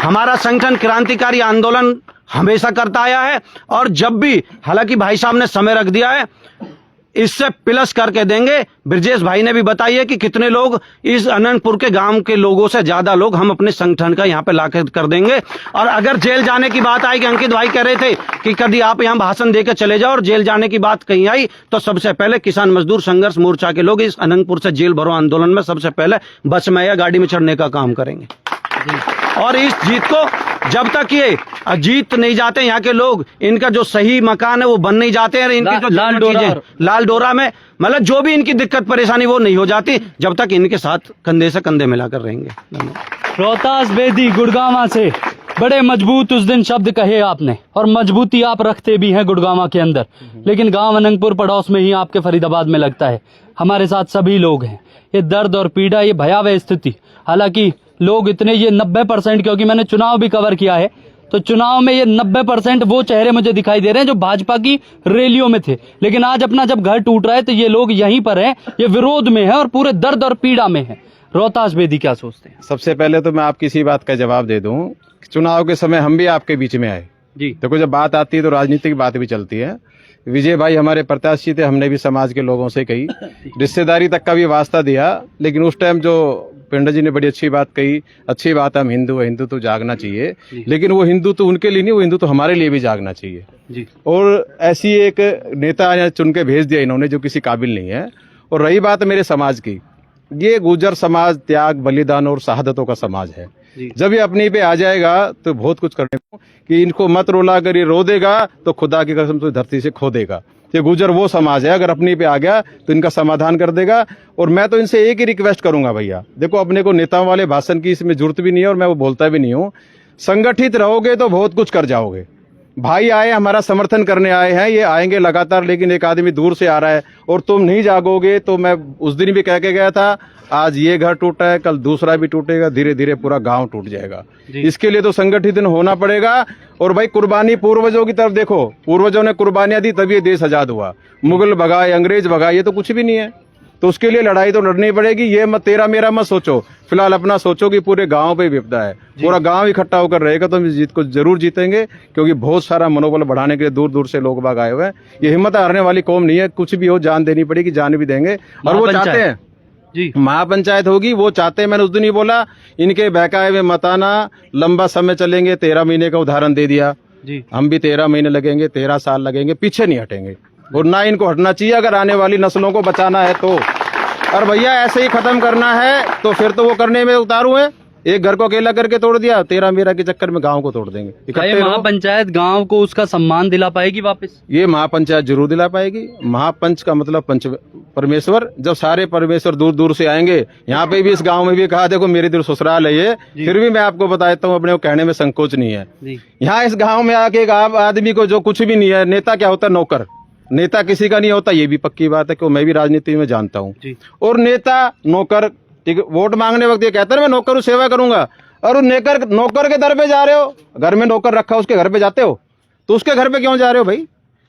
हमारा संगठन क्रांतिकारी आंदोलन हमेशा करता आया है और जब भी, हालांकि भाई साहब ने समय रख दिया है, इससे प्लस करके देंगे। ब्रजेश भाई ने भी बताइए कि कितने लोग इस अनंतपुर के गांव के लोगों से ज्यादा लोग हम अपने संगठन का यहाँ पे लाकर कर देंगे। और अगर जेल जाने की बात आई कि अंकित भाई कह रहे थे कि कभी आप यहाँ भाषण देकर चले जाओ और जेल जाने की बात कहीं आई, तो सबसे पहले किसान मजदूर संघर्ष मोर्चा के लोग इस अनंतपुर से जेल भरो आंदोलन में सबसे पहले बस में या गाड़ी में चढ़ने का काम करेंगे। और इस जीत को जब तक ये जीत नहीं जाते यहाँ के लोग, इनका जो सही मकान है वो बन नहीं जाते हैं, इनकी जो लाल डोरा में मतलब जो भी इनकी दिक्कत परेशानी वो नहीं हो जाती जब तक इनके साथ कंधे से कंधे मिलाकर रहेंगे। रोहतास बेदी गुड़गांवा से बड़े मजबूत उस दिन शब्द कहे आपने और मजबूती आप रखते भी हैं गुड़गांवा के अंदर, लेकिन गांव अनंतपुर पड़ोस में ही आपके फरीदाबाद में लगता है। हमारे साथ सभी लोग हैं। ये दर्द और पीड़ा, ये भयावह स्थिति, हालांकि लोग इतने, ये 90%, क्योंकि मैंने चुनाव भी कवर किया है, तो तो चुनाव में ये 90% वो चेहरे मुझे दिखाई दे रहे हैं जो भाजपा की रैलियों में थे, लेकिन आज अपना जब घर टूट रहा है तो ये लोग यहीं पर हैं, ये विरोध में है और पूरे दर्द और पीड़ा में है। रोहतास बेदी क्या सोचते हैं? सबसे पहले तो मैं आपकी इसी बात का जवाब दे दूं, चुनाव के समय हम भी आपके बीच में आए जी। देखो, जब बात आती है तो राजनीतिक बात भी चलती है। विजय भाई हमारे प्रत्याशी थे, हमने भी समाज के लोगों से कही, रिश्तेदारी तक का भी वास्ता दिया, लेकिन उस टाइम जो पिंडा जी ने बड़ी अच्छी बात कही, अच्छी बात है, हम हिंदू है, हिंदू तो जागना चाहिए, लेकिन वो हिंदू तो उनके लिए नहीं, वो हिंदू तो हमारे लिए भी जागना चाहिए जी। और ऐसी एक नेता चुन के भेज दिया इन्होंने जो किसी काबिल नहीं है। और रही बात मेरे समाज की, ये गुर्जर समाज त्याग, बलिदान और शहादतों का समाज है। जब ये अपनी पे आ जाएगा तो बहुत कुछ करने को, कि इनको मत रोला, अगर ये रो देगा तो खुदा की कसम तो धरती से खो देगा। ये गुर्जर वो समाज है, अगर अपनी पे आ गया तो इनका समाधान कर देगा। और मैं तो इनसे एक ही रिक्वेस्ट करूंगा, भैया देखो, अपने को नेताओं वाले भाषण की इसमें जरूरत भी नहीं है और मैं वो बोलता भी नहीं हूँ। संगठित रहोगे तो बहुत कुछ कर जाओगे। भाई आए, हमारा समर्थन करने आए हैं, ये आएंगे लगातार, लेकिन एक आदमी दूर से आ रहा है और तुम नहीं जागोगे तो मैं उस दिन भी कह के गया था, आज ये घर टूटा है, कल दूसरा भी टूटेगा, धीरे धीरे पूरा गांव टूट जाएगा। इसके लिए तो संगठित होना पड़ेगा। और भाई कुर्बानी पूर्वजों की तरफ देखो, पूर्वजों ने कुर्बानियां दी तभी ये देश आजाद हुआ। मुगल भगाए, अंग्रेज भगाए, ये तो कुछ भी नहीं है। तो उसके लिए लड़ाई तो लड़नी पड़ेगी। ये मत तेरा मेरा मत सोचो, फिलहाल अपना सोचो कि पूरे गांव पे विपदा है, पूरा गांव इकट्ठा होकर रहेगा तो हम इस जीत को जरूर जीतेंगे, क्योंकि बहुत सारा मनोबल बढ़ाने के लिए दूर दूर से लोग बाग आए हुए हैं। ये हिम्मत हारने वाली कौम नहीं है, कुछ भी हो जान देनी पड़ेगी, जान भी देंगे। और वो चाहते हैं जी, महापंचायत होगी, वो चाहते हैं। मैंने उस दिन ही बोला, इनके बहकाए में मत आना, लंबा समय चलेंगे। 13 महीने का उदाहरण दे दिया जी। हम भी 13 महीने लगेंगे, 13 साल लगेंगे, पीछे नहीं हटेंगे और ना इनको हटना चाहिए अगर आने वाली नस्लों को बचाना है तो। और भैया ऐसे ही खत्म करना है तो फिर तो वो करने में उतारू है। एक घर को अकेला करके तोड़ दिया, 13 मेरा के चक्कर में गांव को तोड़ देंगे। क्या ये महापंचायत गांव को उसका सम्मान दिला पाएगी वापस? ये महापंचायत जरूर दिला पाएगी। महापंच का मतलब पंच परमेश्वर, जब सारे परमेश्वर दूर दूर से आएंगे। यहाँ पे भी इस गांव में भी कहा, देखो मेरी दिल ससुराल है ये, फिर भी मैं आपको बताता हूँ, अपने को कहने में संकोच नहीं है। यहाँ इस गाँव में आके एक आदमी को जो कुछ भी नहीं है, नेता क्या होता है? नौकर। नेता किसी का नहीं होता, ये भी पक्की बात है, क्यों मैं भी राजनीति में जानता हूँ। और नेता नौकर, ठीक, वोट मांगने वक्त ये कहता है मैं नौकर सेवा करूंगा, और नौकर के दर पे जा रहे हो। घर में नौकर रखा, उसके घर पे जाते हो तो उसके घर पे क्यों जा रहे हो भाई?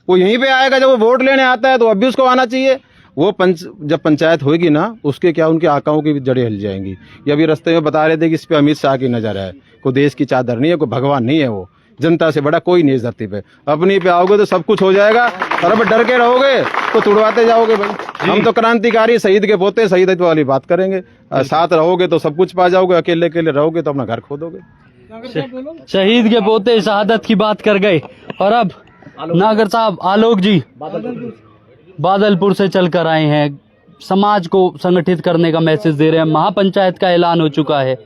वो यहीं पे आएगा, जब वो वोट लेने आता है तो अब भी उसको आना चाहिए। वो जब पंचायत होगी ना, उसके क्या उनके आकाओं की भी जड़ें हिल जाएंगी। ये अभी रास्ते में बता रहे थे कि इस पे अमित शाह की नजर है, कोई देश की चादर नहीं है, कोई भगवान नहीं है, वो जनता से बड़ा कोई नहीं इस धरती पे। अपनी पे आओगे तो सब कुछ हो जाएगा, और अब डर के रहोगे तो तुड़वाते जाओगे भाई। हम तो क्रांतिकारी शहीद के पोते, शहीद वाली बात करेंगे। साथ रहोगे तो सब कुछ पा जाओगे, अकेले अकेले रहोगे तो अपना घर खो दोगे। शहीद के पोते शहादत की बात कर गए। और अब नागर साहब, आलोक जी बादलपुर से चलकर आए हैं, समाज को संगठित करने का मैसेज दे रहे हैं। महापंचायत का ऐलान हो चुका है,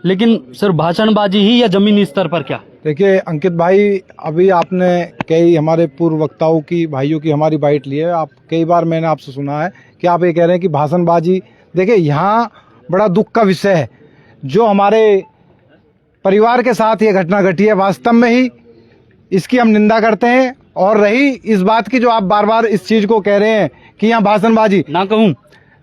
लेकिन सिर्फ भाषणबाजी ही या जमीनी स्तर पर क्या? देखिए अंकित भाई, अभी आपने कई हमारे पूर्व वक्ताओं की, भाइयों की हमारी बाइट ली है। आप कई बार मैंने आपसे सुना है कि आप ये कह रहे हैं कि भाषणबाजी। देखिए यहाँ बड़ा दुख का विषय है, जो हमारे परिवार के साथ ये घटना घटी है, वास्तव में ही इसकी हम निंदा करते हैं। और रही इस बात की, जो आप बार बार इस चीज को कह रहे हैं कि यहाँ भाषणबाजी ना कहूँ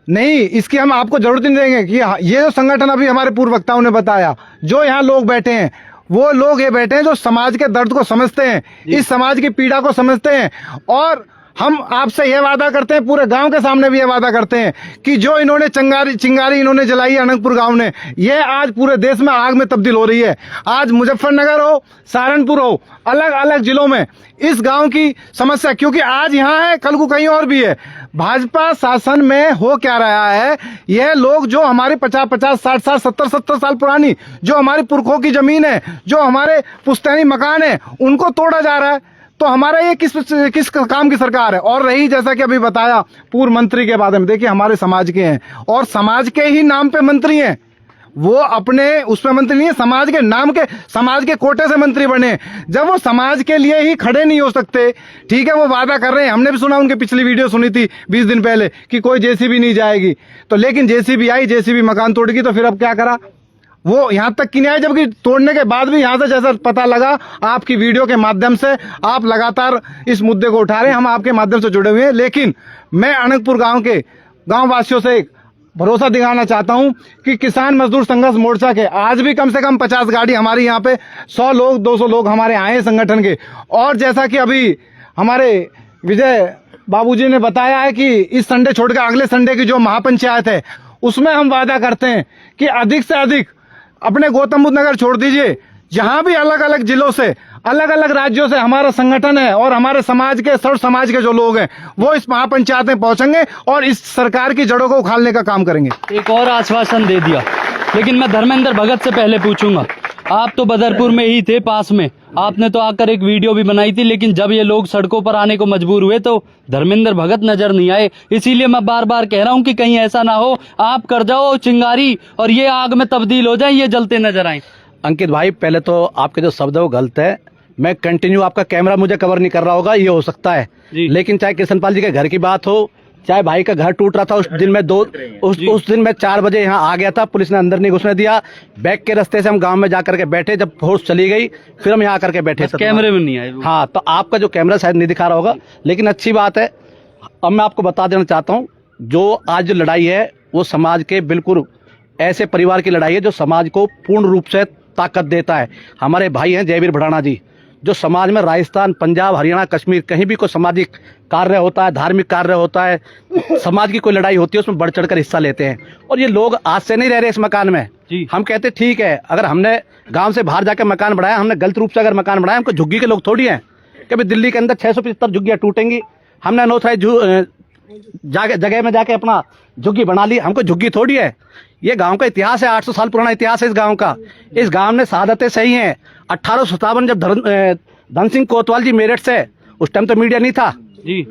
नहीं, इसकी हम आपको जरूरत नहीं देंगे कि ये जो संगठन अभी हमारे पूर्व वक्ताओं ने बताया, जो यहाँ लोग बैठे हैं, वो लोग ये बैठे हैं जो समाज के दर्द को समझते हैं, इस समाज की पीड़ा को समझते हैं। और हम आपसे ये वादा करते हैं, पूरे गांव के सामने भी ये वादा करते हैं कि जो इन्होंने चिंगारी इन्होंने जलाई है अनंतपुर गांव ने, ये आज पूरे देश में आग में तब्दील हो रही है। आज मुजफ्फरनगर हो, सहारनपुर हो, अलग अलग जिलों में इस गांव की समस्या, क्योंकि आज यहाँ है, कल को कहीं और भी है। भाजपा शासन में हो क्या रहा है, यह लोग जो हमारे 50-50, 60-60, 70-70 साल पुरानी जो हमारे पुरखों की जमीन है, जो हमारे पुश्तैनी मकान है, उनको तोड़ा जा रहा है। तो हमारा ये किस काम की सरकार है? और रही, जैसा कि अभी बताया पूर्व मंत्री के बारे में, देखिए हमारे समाज के हैं और समाज के ही नाम पे मंत्री हैं, वो अपने उसमें मंत्री नहीं है, समाज के नाम के, समाज के कोटे से मंत्री बने। जब वो समाज के लिए ही खड़े नहीं हो सकते, ठीक है, वो वादा कर रहे हैं, हमने भी सुना, उनके पिछली वीडियो सुनी थी 20 दिन पहले कि कोई जेसीबी नहीं जाएगी, तो लेकिन जेसीबी आई, जेसीबी मकान तोड़ गई, तो फिर अब क्या करा? वो यहाँ तक कि नहीं आई, जबकि तोड़ने के बाद भी यहाँ से जैसा पता लगा, आपकी वीडियो के माध्यम से आप लगातार इस मुद्दे को उठा रहे हैं, हम आपके माध्यम से जुड़े हुए हैं। लेकिन मैं अनंतपुर गांव के गांव वासियों से एक भरोसा दिखाना चाहता हूं कि किसान मजदूर संघर्ष मोर्चा के आज भी कम से कम 50 गाड़ी हमारी यहाँ पे 100 लोग 200 लोग हमारे आए हैं संगठन के। और जैसा कि अभी हमारे विजय बाबूजी ने बताया है कि इस संडे छोड़कर अगले संडे की जो महापंचायत है उसमें हम वादा करते हैं कि अधिक से अधिक अपने गौतम बुद्ध नगर छोड़ दीजिए, जहां भी अलग अलग जिलों से अलग अलग राज्यों से हमारा संगठन है और हमारे समाज के सर्व समाज के जो लोग हैं वो इस महापंचायत में पहुंचेंगे और इस सरकार की जड़ों को उखाड़ने का काम करेंगे। एक और आश्वासन दे दिया, लेकिन मैं धर्मेंद्र भगत से पहले पूछूंगा, आप तो बदरपुर में ही थे पास में, आपने तो आकर एक वीडियो भी बनाई थी, लेकिन जब ये लोग सड़कों पर आने को मजबूर हुए तो धर्मेंद्र भगत नजर नहीं आए। इसीलिए मैं बार बार कह रहा हूं कि कहीं ऐसा ना हो आप कर जाओ चिंगारी और ये आग में तब्दील हो जाए, ये जलते नजर आए। अंकित भाई, पहले तो आपके जो शब्द है वो गलत है। मैं कंटिन्यू, आपका कैमरा मुझे कवर नहीं कर रहा होगा, ये हो सकता है, लेकिन चाहे कृष्णपाल जी के घर की बात हो, चाहे भाई का घर टूट रहा था उस दिन में उस दिन मैं 4 बजे यहाँ आ गया था, पुलिस ने अंदर नहीं घुसने दिया। बैक के रास्ते से हम गांव में जाकर के बैठे, जब फोर्स चली गई फिर हम यहाँ आकर के बैठे। कैमरे में नहीं आए। हाँ, तो आपका जो कैमरा शायद नहीं दिखा रहा होगा, लेकिन अच्छी बात है। अब मैं आपको बता देना चाहता हूँ, जो आज जो लड़ाई है वो समाज के बिल्कुल ऐसे परिवार की लड़ाई है जो समाज को पूर्ण रूप से ताकत देता है। हमारे भाई हैं जयवीर भड़ाना जी, जो समाज में राजस्थान, पंजाब, हरियाणा, कश्मीर कहीं भी कोई सामाजिक कार्य होता है, धार्मिक कार्य होता है, समाज की कोई लड़ाई होती है, उसमें बढ़ चढ़कर हिस्सा लेते हैं। और ये लोग आज से नहीं रह रहे इस मकान में। हम कहते ठीक है, अगर हमने गांव से बाहर जाकर मकान बनाया, हमने गलत रूप से अगर मकान बनाया, हमको झुग्गी के लोग थोड़ी हैं। कभी दिल्ली के अंदर 675 झुग्गियां टूटेंगी, हमने अनोथराइज जगह में जाके अपना झुग्गी बना ली, हमको झुग्गी थोड़ी है। ये गांव का इतिहास है, 800 साल पुराना इतिहास है इस गांव का। इस गांव में शहादतें सही हैं। 1857 जब धन सिंह कोतवाल जी मेरठ से, उस टाइम तो मीडिया नहीं था जी,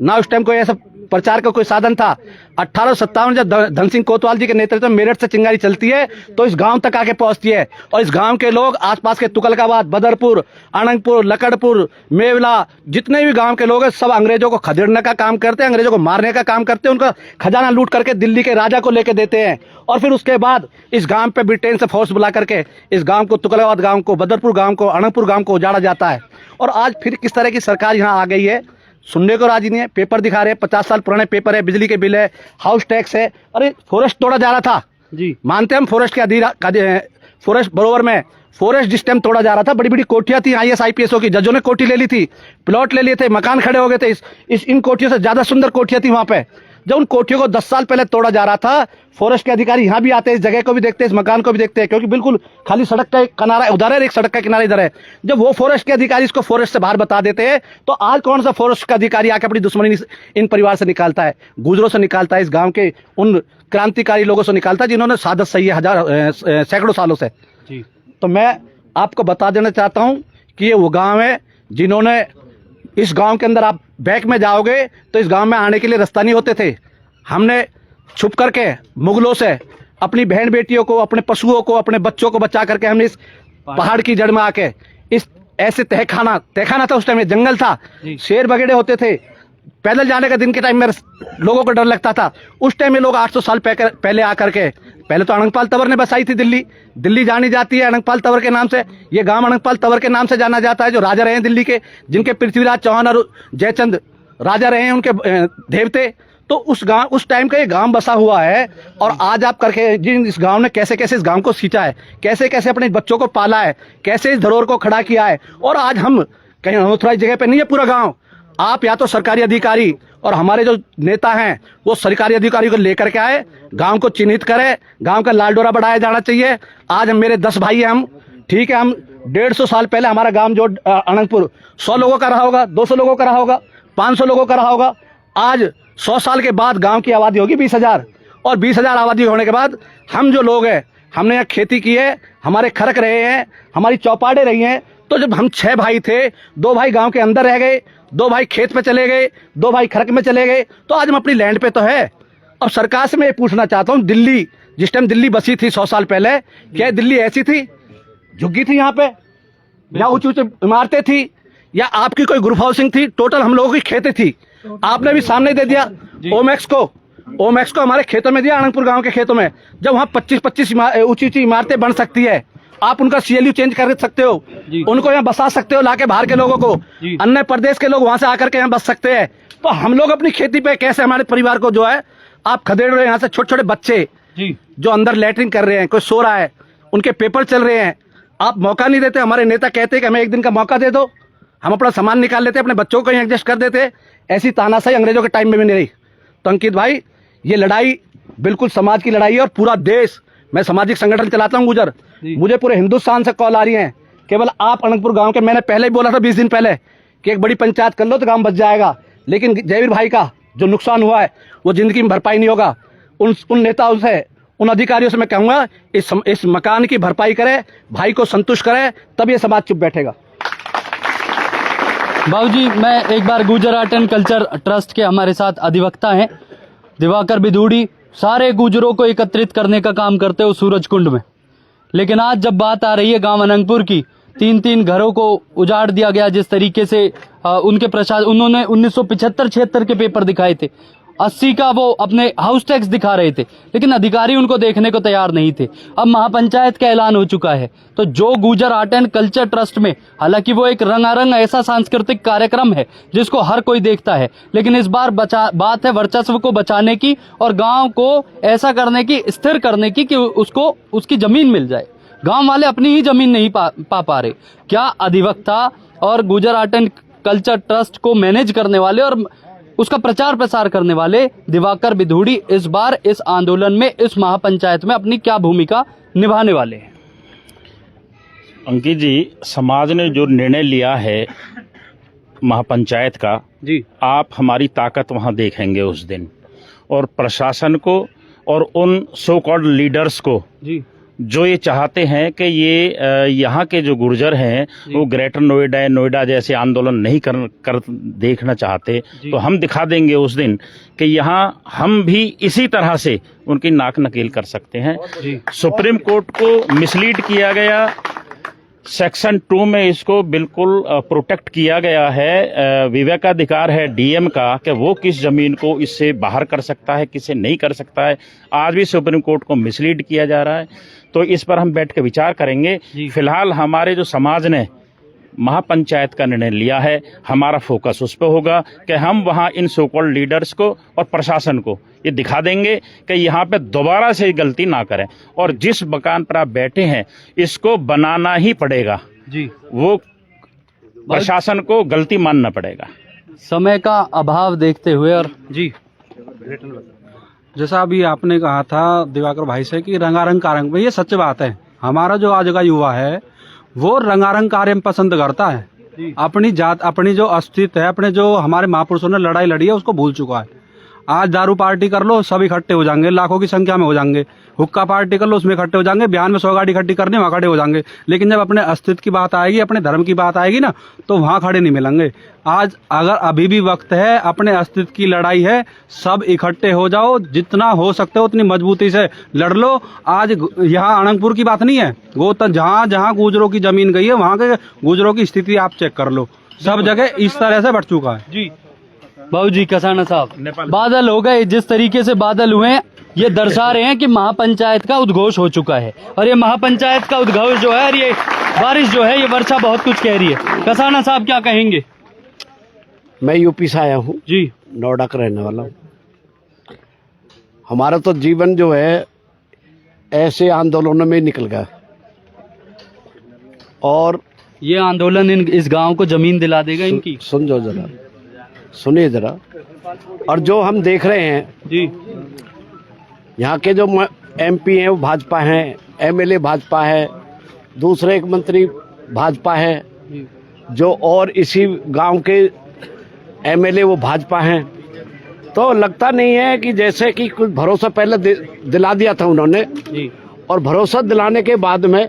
ना उस टाइम कोई ऐसा प्रचार का कोई साधन था। 1857 जब धन सिंह कोतवाल जी के नेतृत्व में मेरठ से चिंगारी चलती है तो इस गांव तक आके पहुंचती है। और इस गांव के लोग, आसपास के तुगलकाबाद, बदरपुर, अनंगपुर, लकड़पुर, मेवला, जितने भी गांव के लोग हैं, सब अंग्रेजों को खदेड़ने का काम करते हैं, अंग्रेजों को मारने का काम करते हैं, उनका खजाना लूट करके दिल्ली के राजा को लेके देते हैं। और फिर उसके बाद इस गांव पे ब्रिटेन से फोर्स बुला करके इस गांव को, तुगलकाबाद गांव को, बदरपुर गांव को, अनंगपुर गांव को उजाड़ा जाता है। और आज फिर किस तरह की सरकार यहाँ आ गई है, सुनने को राजी नहीं है। पेपर दिखा रहे हैं, 50 साल पुराने पेपर है, बिजली के बिल है, हाउस टैक्स है। अरे फॉरेस्ट तोड़ा जा रहा था जी, मानते हम फॉरेस्ट के फॉरेस्ट बरोबर में फॉरेस्ट जिस टाइम तोड़ा जा रहा था, बड़ी बड़ी कोठियां थी IAS IPS की, जजों ने कोठी ले ली थी, प्लॉट ले लिए थे, मकान खड़े हो गए थे। इन कोठियों से ज्यादा सुंदर कोठियां थी वहां पे। जब उन कोठियों को 10 साल पहले तोड़ा जा रहा था, फॉरेस्ट के अधिकारी यहाँ भी आते हैं, इस जगह को भी देखते हैं, इस मकान को भी देखते हैं, क्योंकि बिल्कुल खाली सड़क का किनारा उधर है, एक सड़क का किनारा इधर है। जब वो फॉरेस्ट के अधिकारी इसको फॉरेस्ट से बाहर बता देते हैं, तो आज कौन सा फॉरेस्ट का अधिकारी आके अपनी दुश्मनी इन परिवार से निकालता है, गुजरों से निकालता है, इस गाँव के उन क्रांतिकारी लोगों से निकालता है जिन्होंने सादत सही है सैकड़ों सालों से जी। तो मैं आपको बता देना चाहता हूँ कि ये वो गाँव है जिन्होंने, इस गाँव के अंदर आप बैक में जाओगे तो इस गांव में आने के लिए रास्ता नहीं होते थे। हमने छुप करके मुगलों से अपनी बहन बेटियों को, अपने पशुओं को, अपने बच्चों को बचा करके हमने इस पहाड़ की जड़ में आके इस ऐसे तहखाना था, उस टाइम में जंगल था, शेर बगेड़े होते थे, पैदल जाने का दिन के टाइम में लोगों को डर लगता था। उस टाइम में लोग 800 साल पहले आकर के, पहले तो अनंगपाल तंवर ने बसाई थी दिल्ली जानी जाती है अनंगपाल तंवर के नाम से। ये गांव अनंगपाल तंवर के नाम से जाना जाता है, जो राजा रहे हैं दिल्ली के, जिनके पृथ्वीराज चौहान और जयचंद राजा रहे हैं, उनके देवते। तो उस टाइम का ये गांव बसा हुआ है। और आज आप करके जिन इस गांव ने कैसे कैसे इस गांव को सींचा है, कैसे कैसे अपने बच्चों को पाला है, कैसे इस धरोहर को खड़ा किया है। और आज हम कहीं अनोथराइज जगह पे नहीं है पूरा गांव। आप या तो सरकारी अधिकारी और हमारे जो नेता हैं वो सरकारी अधिकारी को लेकर के आए, गांव को चिन्हित करें, गांव का लाल डोरा बढ़ाया जाना चाहिए। आज हम मेरे 10 भाई हैं, हम ठीक है, हम 150 साल पहले हमारा गांव जो अनंगपुर 100 लोगों का रहा होगा, 200 लोगों का रहा होगा, 500 लोगों का रहा होगा। आज 100 साल के बाद गांव की आबादी होगी 20,000, और 20,000 आबादी होने के बाद हम जो लोग हैं, हमने यहाँ खेती की है, हमारे खरक रहे हैं, हमारी चौपाड़े रही हैं। तो जब हम 6 भाई थे, 2 भाई गांव के अंदर रह गए, 2 भाई खेत पे चले गए, 2 भाई खरक में चले गए, तो आज हम अपनी लैंड पे तो है। अब सरकार से मैं ये पूछना चाहता हूँ, दिल्ली जिस टाइम दिल्ली बसी थी 100 साल पहले, क्या दिल्ली ऐसी थी, झुग्गी थी यहाँ पे, या ऊंची ऊंची इमारतें थी, या आपकी कोई ग्रुप हाउसिंग थी? टोटल हम लोगों की खेतें थी। आपने भी सामने दे दिया ओमैक्स को हमारे खेतों में दिया, अनंगपुर गांव के खेतों में। जब वहाँ 25-25 ऊंची ऊंची इमारतें बन सकती है, आप उनका CLU चेंज कर सकते हो, उनको यहाँ बसा सकते हो, लाके बाहर के लोगों को, अन्य प्रदेश के लोग वहां से आकर के यहाँ बस सकते हैं। तो हम लोग अपनी खेती पे कैसे हमारे परिवार को जो है आप खदेड़ रहे हैं यहाँ से छोटे छोटे बच्चे जी जो अंदर लैटरिन कर रहे हैं, कोई सो रहा है, उनके पेपर चल रहे हैं, आप मौका नहीं देते। हमारे नेता कहते हैं कि हमें एक दिन का मौका दे दो, हम अपना सामान निकाल लेते, अपने बच्चों को कहीं एडजस्ट कर देते। ऐसी तानाशाही अंग्रेजों के टाइम में भी नहीं रही। तो अंकित भाई, ये लड़ाई बिल्कुल समाज की लड़ाई है और पूरा देश, मैं सामाजिक संगठन चलाता हूँ गुजर, मुझे पूरे हिंदुस्तान से कॉल आ रही है। केवल आप अनंतपुर गांव के, मैंने पहले ही बोला था 20 दिन पहले कि एक बड़ी पंचायत कर लो तो काम बच जाएगा, लेकिन जयवीर भाई का जो नुकसान हुआ है वो जिंदगी में भरपाई नहीं होगा। उन नेताओं से, उन अधिकारियों से मैं कहूंगा इस मकान की भरपाई करे, भाई को संतुष्ट करे, तब ये समाज चुप बैठेगा। बाबूजी, मैं एक बार गुजर आर्ट एंड कल्चर ट्रस्ट के हमारे साथ अधिवक्ता हैं दिवाकर बिधूड़ी, सारे गुजरों को एकत्रित करने का काम करते हो सूरज कुंड में, लेकिन आज जब बात आ रही है गांव अनंगपुर की, 3-3 घरों को उजाड़ दिया गया जिस तरीके से उनके प्रशासन, उन्होंने 1975-76 के पेपर दिखाए थे, 80 का वो अपने हाउस टैक्स दिखा रहे थे, लेकिन अधिकारी उनको देखने को तैयार नहीं थे। अब महापंचायत का ऐलान हो चुका है, तो जो गुजर आर्ट एंड कल्चर ट्रस्ट में, हालांकि वो एक रंगारंग ऐसा सांस्कृतिक कार्यक्रम है जिसको हर कोई देखता है, लेकिन इस बार बात है वर्चस्व को बचाने की और गांव को ऐसा करने की, स्थिर करने की कि उसको उसकी जमीन मिल जाए। गांव वाले अपनी ही जमीन नहीं पा रहे। क्या अधिवक्ता और गुजर आर्ट एंड कल्चर ट्रस्ट को मैनेज करने वाले और उसका प्रचार प्रसार करने वाले दिवाकर बिधूड़ी इस बार इस आंदोलन में, इस महापंचायत में अपनी क्या भूमिका निभाने वाले हैं? अंकित जी, समाज ने जो निर्णय लिया है महापंचायत का जी, आप हमारी ताकत वहां देखेंगे उस दिन, और प्रशासन को और उन सो कॉल्ड लीडर्स को जी, जो ये चाहते हैं कि ये यहाँ के जो गुर्जर हैं वो ग्रेटर नोएडा जैसे आंदोलन नहीं कर देखना चाहते, तो हम दिखा देंगे उस दिन कि यहाँ हम भी इसी तरह से उनकी नाक नकेल कर सकते हैं। सुप्रीम कोर्ट को मिसलीड किया गया, सेक्शन 2 में इसको बिल्कुल प्रोटेक्ट किया गया है। विवेकाधिकार है डीएम का कि वो किस जमीन को इससे बाहर कर सकता है, किसे नहीं कर सकता है। आज भी सुप्रीम कोर्ट को मिसलीड किया जा रहा है, तो इस पर हम बैठ के विचार करेंगे। फिलहाल हमारे जो समाज ने महापंचायत का निर्णय लिया है, हमारा फोकस उस पर होगा कि हम वहाँ इन सो कॉल्ड लीडर्स को और प्रशासन को ये दिखा देंगे कि यहाँ पे दोबारा से गलती ना करें, और जिस मकान पर आप बैठे हैं इसको बनाना ही पड़ेगा जी, वो प्रशासन को गलती मानना पड़ेगा। समय का अभाव देखते हुए और जी, जैसा अभी आपने कहा था दिवाकर भाई से कि रंगारंग कारंग में, ये सच बात है। हमारा जो आज का युवा है वो रंगारंग कार्य पसंद करता है। अपनी जात, अपनी जो अस्तित्व है, अपने जो हमारे महापुरुषों ने लड़ाई लड़ी है उसको भूल चुका है। आज दारू पार्टी कर लो, सब इकट्ठे हो जाएंगे, लाखों की संख्या में हो जाएंगे। हुक्का पार्टी कर लो, उसमें इकट्ठे हो जाएंगे। बयान में 100 गाड़ी इकट्ठी करनी, वहां खड़े हो जाएंगे। लेकिन जब अपने अस्तित्व की बात आएगी, अपने धर्म की बात आएगी ना, तो वहां खड़े नहीं मिलेंगे। आज अगर अभी भी वक्त है, अपने अस्तित्व की लड़ाई है, सब इकट्ठे हो जाओ, जितना हो सकते हो उतनी मजबूती से लड़ लो। आज यहाँ अनंतपुर की बात नहीं है, जहाँ जहाँ गुजरों की जमीन गई है वहां के गुजरों की स्थिति आप चेक कर लो, सब जगह इस तरह से बढ़ चुका है। जी बाबूजी कसाना साहब, बादल हो गए, जिस तरीके से बादल हुए हैं ये दर्शा रहे हैं कि महापंचायत का उद्घोष हो चुका है, और ये महापंचायत का उद्घोष जो है और ये बारिश जो है, ये वर्षा बहुत कुछ कह रही है। कसाना साहब क्या कहेंगे? मैं यूपी से आया हूँ जी, नोएडा का रहने वाला हूँ। हमारा तो जीवन जो है ऐसे आंदोलनों में निकल गया, और ये आंदोलन इस गांव को जमीन दिला देगा इनकी। सुनिए जरा, और जो हम देख रहे हैं जी, यहाँ के जो एमपी हैं वो भाजपा हैं, एमएलए भाजपा है, दूसरे एक मंत्री भाजपा है, जो और इसी गांव के एमएलए वो भाजपा हैं। तो लगता नहीं है कि जैसे कि कुछ भरोसा पहले दिला दिया था उन्होंने जी, और भरोसा दिलाने के बाद में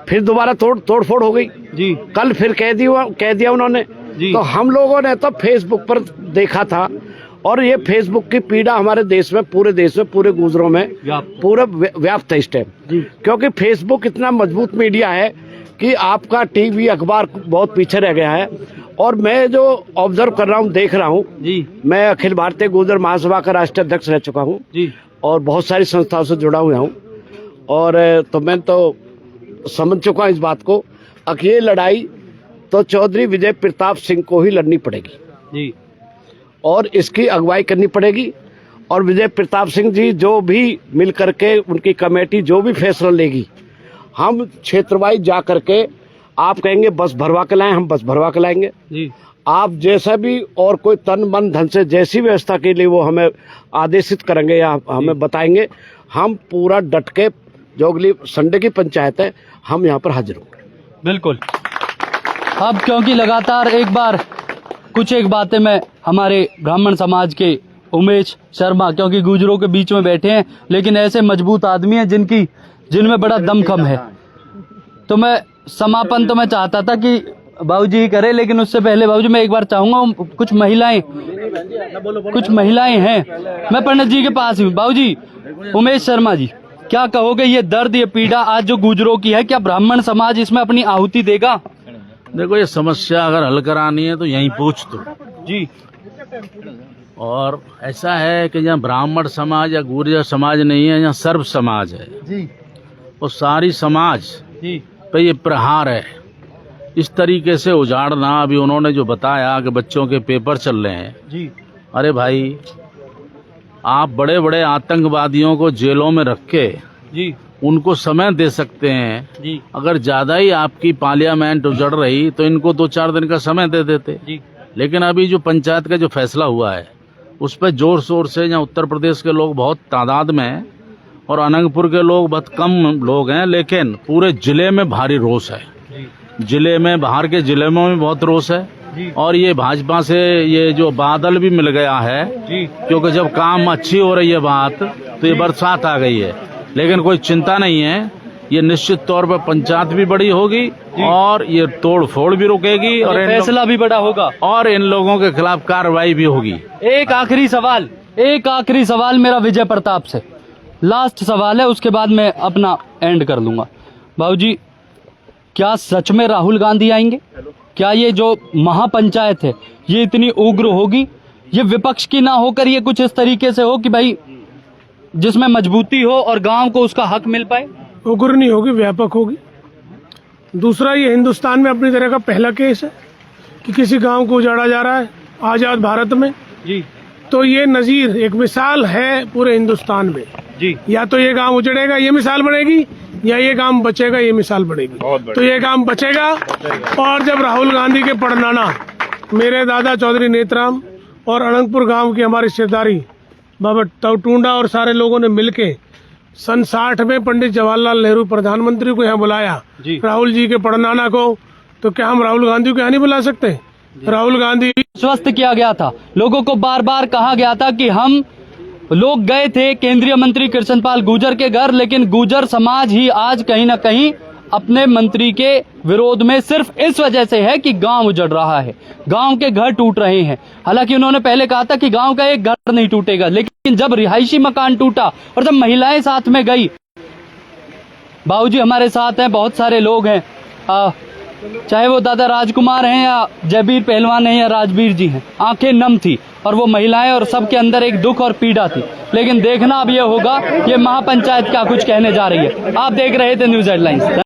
फिर दोबारा तोड़फोड़ हो गई जी, कल फिर कह दिया उन्होंने। तो हम लोगों ने तो फेसबुक पर देखा था, और ये फेसबुक की पीड़ा हमारे देश में, पूरे देश में, पूरे गुजरों में पूरा व्याप्त है इस टाइम, क्योंकि फेसबुक इतना मजबूत मीडिया है कि आपका टीवी अखबार बहुत पीछे रह गया है। और मैं जो ऑब्जर्व कर रहा हूँ, देख रहा हूँ, मैं अखिल भारतीय गुर्जर महासभा का राष्ट्रीय अध्यक्ष रह चुका हूँ और बहुत सारी संस्थाओं से जुड़ा हुआ हूँ, और तो मैं तो समझ चुका हूँ इस बात को कि ये लड़ाई तो चौधरी विजय प्रताप सिंह को ही लड़नी पड़ेगी, और इसकी अगुवाई करनी पड़ेगी। और विजय प्रताप सिंह जी जो भी मिल करके उनकी कमेटी जो भी फैसला लेगी, हम क्षेत्र वाइज जा करके, आप कहेंगे बस भरवा के लाएं, हम बस भरवा के लाएंगे जी। आप जैसा भी और कोई तन मन धन से जैसी व्यवस्था के लिए वो हमें आदेशित करेंगे या हमें बताएंगे, हम पूरा डट के, जो अगली संडे की पंचायत है, हम यहाँ पर हाजिर होंगे। बिल्कुल। अब क्योंकि लगातार कुछ एक बातें मैं हमारे ब्राह्मण समाज के उमेश शर्मा, क्योंकि गुजरों के बीच में बैठे हैं, लेकिन ऐसे मजबूत आदमी हैं जिनमें बड़ा दमखम है, तो मैं समापन तो मैं चाहता था कि बाबूजी ही करे, लेकिन उससे पहले बाबूजी मैं एक बार चाहूंगा, कुछ महिलाएं हैं, मैं पंडित जी के पास हूँ। बाबूजी, उमेश शर्मा जी, क्या कहोगे, ये दर्द, ये पीड़ा आज जो गुजरों की है, क्या ब्राह्मण समाज इसमें अपनी आहुति देगा? देखो, ये समस्या अगर हल करानी है तो यहीं पूछ दो जी। और ऐसा है कि यहाँ ब्राह्मण समाज या गुर्जर समाज नहीं है, यहाँ सर्व समाज है जी। और सारी समाज जी पे ये प्रहार है। इस तरीके से उजाड़ना, अभी उन्होंने जो बताया कि बच्चों के पेपर चल रहे हैं जी, अरे भाई, आप बड़े बड़े आतंकवादियों को जेलों में रख के जी उनको समय दे सकते हैं जी। अगर ज्यादा ही आपकी पार्लियामेंट उजड़ रही तो इनको 2-4 दिन का समय दे देते जी। लेकिन अभी जो पंचायत का जो फैसला हुआ है उस पर जोर शोर से, यहाँ उत्तर प्रदेश के लोग बहुत तादाद में हैं और अनंतपुर के लोग बहुत कम लोग हैं, लेकिन पूरे जिले में भारी रोष है। जिले में, बाहर के जिले में भी बहुत रोष है। और ये भाजपा से ये जो बादल भी मिल गया है, क्योंकि जब काम अच्छी हो रही है बात, तो ये बरसात आ गई है। लेकिन कोई चिंता नहीं है, ये निश्चित तौर पर पंचायत भी बड़ी होगी और ये तोड़ फोड़ भी रुकेगी और फैसला भी बड़ा होगा और इन लोगों के खिलाफ कार्रवाई भी होगी। एक आखिरी सवाल मेरा विजय प्रताप से, लास्ट सवाल है, उसके बाद मैं अपना एंड कर लूंगा। बाबूजी, क्या सच में राहुल गांधी आएंगे? क्या ये जो महापंचायत है ये इतनी उग्र होगी? ये विपक्ष की ना होकर ये कुछ इस तरीके से हो कि भाई जिसमें मजबूती हो और गांव को उसका हक मिल पाए? उग्र नहीं होगी, व्यापक होगी। दूसरा, ये हिंदुस्तान में अपनी तरह का पहला केस है कि किसी गांव को उजाड़ा जा रहा है आजाद भारत में जी। तो ये नजीर, एक मिसाल है पूरे हिंदुस्तान में जी। या तो ये गांव उजड़ेगा, ये मिसाल बनेगी, या ये गांव बचेगा, ये मिसाल बनेगी। तो ये गांव बचेगा। और जब राहुल गांधी के पड़नाना, मेरे दादा चौधरी नेतराम और अनंतपुर गांव की हमारी रिश्तेदारी बाबा टूंडा और सारे लोगों ने मिलके सन 60 में पंडित जवाहरलाल नेहरू प्रधानमंत्री को यहाँ बुलाया, राहुल जी के पड़नाना को, तो क्या हम राहुल गांधी को यहाँ नहीं बुला सकते? राहुल गांधी आश्वस्त किया गया था, लोगों को बार बार कहा गया था कि हम लोग गए थे केंद्रीय मंत्री कृष्णपाल गुर्जर के घर, लेकिन गुर्जर समाज ही आज कहीं ना कहीं अपने मंत्री के विरोध में सिर्फ इस वजह से है कि गांव उजड़ रहा है, गांव के घर टूट रहे हैं। हालांकि उन्होंने पहले कहा था कि गांव का एक घर नहीं टूटेगा, लेकिन जब रिहायशी मकान टूटा और जब महिलाएं साथ में गई, बाबूजी हमारे साथ हैं, बहुत सारे लोग हैं, चाहे वो दादा राजकुमार हैं या जयबीर पहलवान हैं या राजवीर जी हैं, आंखें नम थी और वो महिलाएं और सबके अंदर एक दुख और पीड़ा थी। लेकिन देखना अब ये होगा ये महापंचायत क्या कुछ कहने जा रही है। आप देख रहे थे न्यूज हेडलाइंस।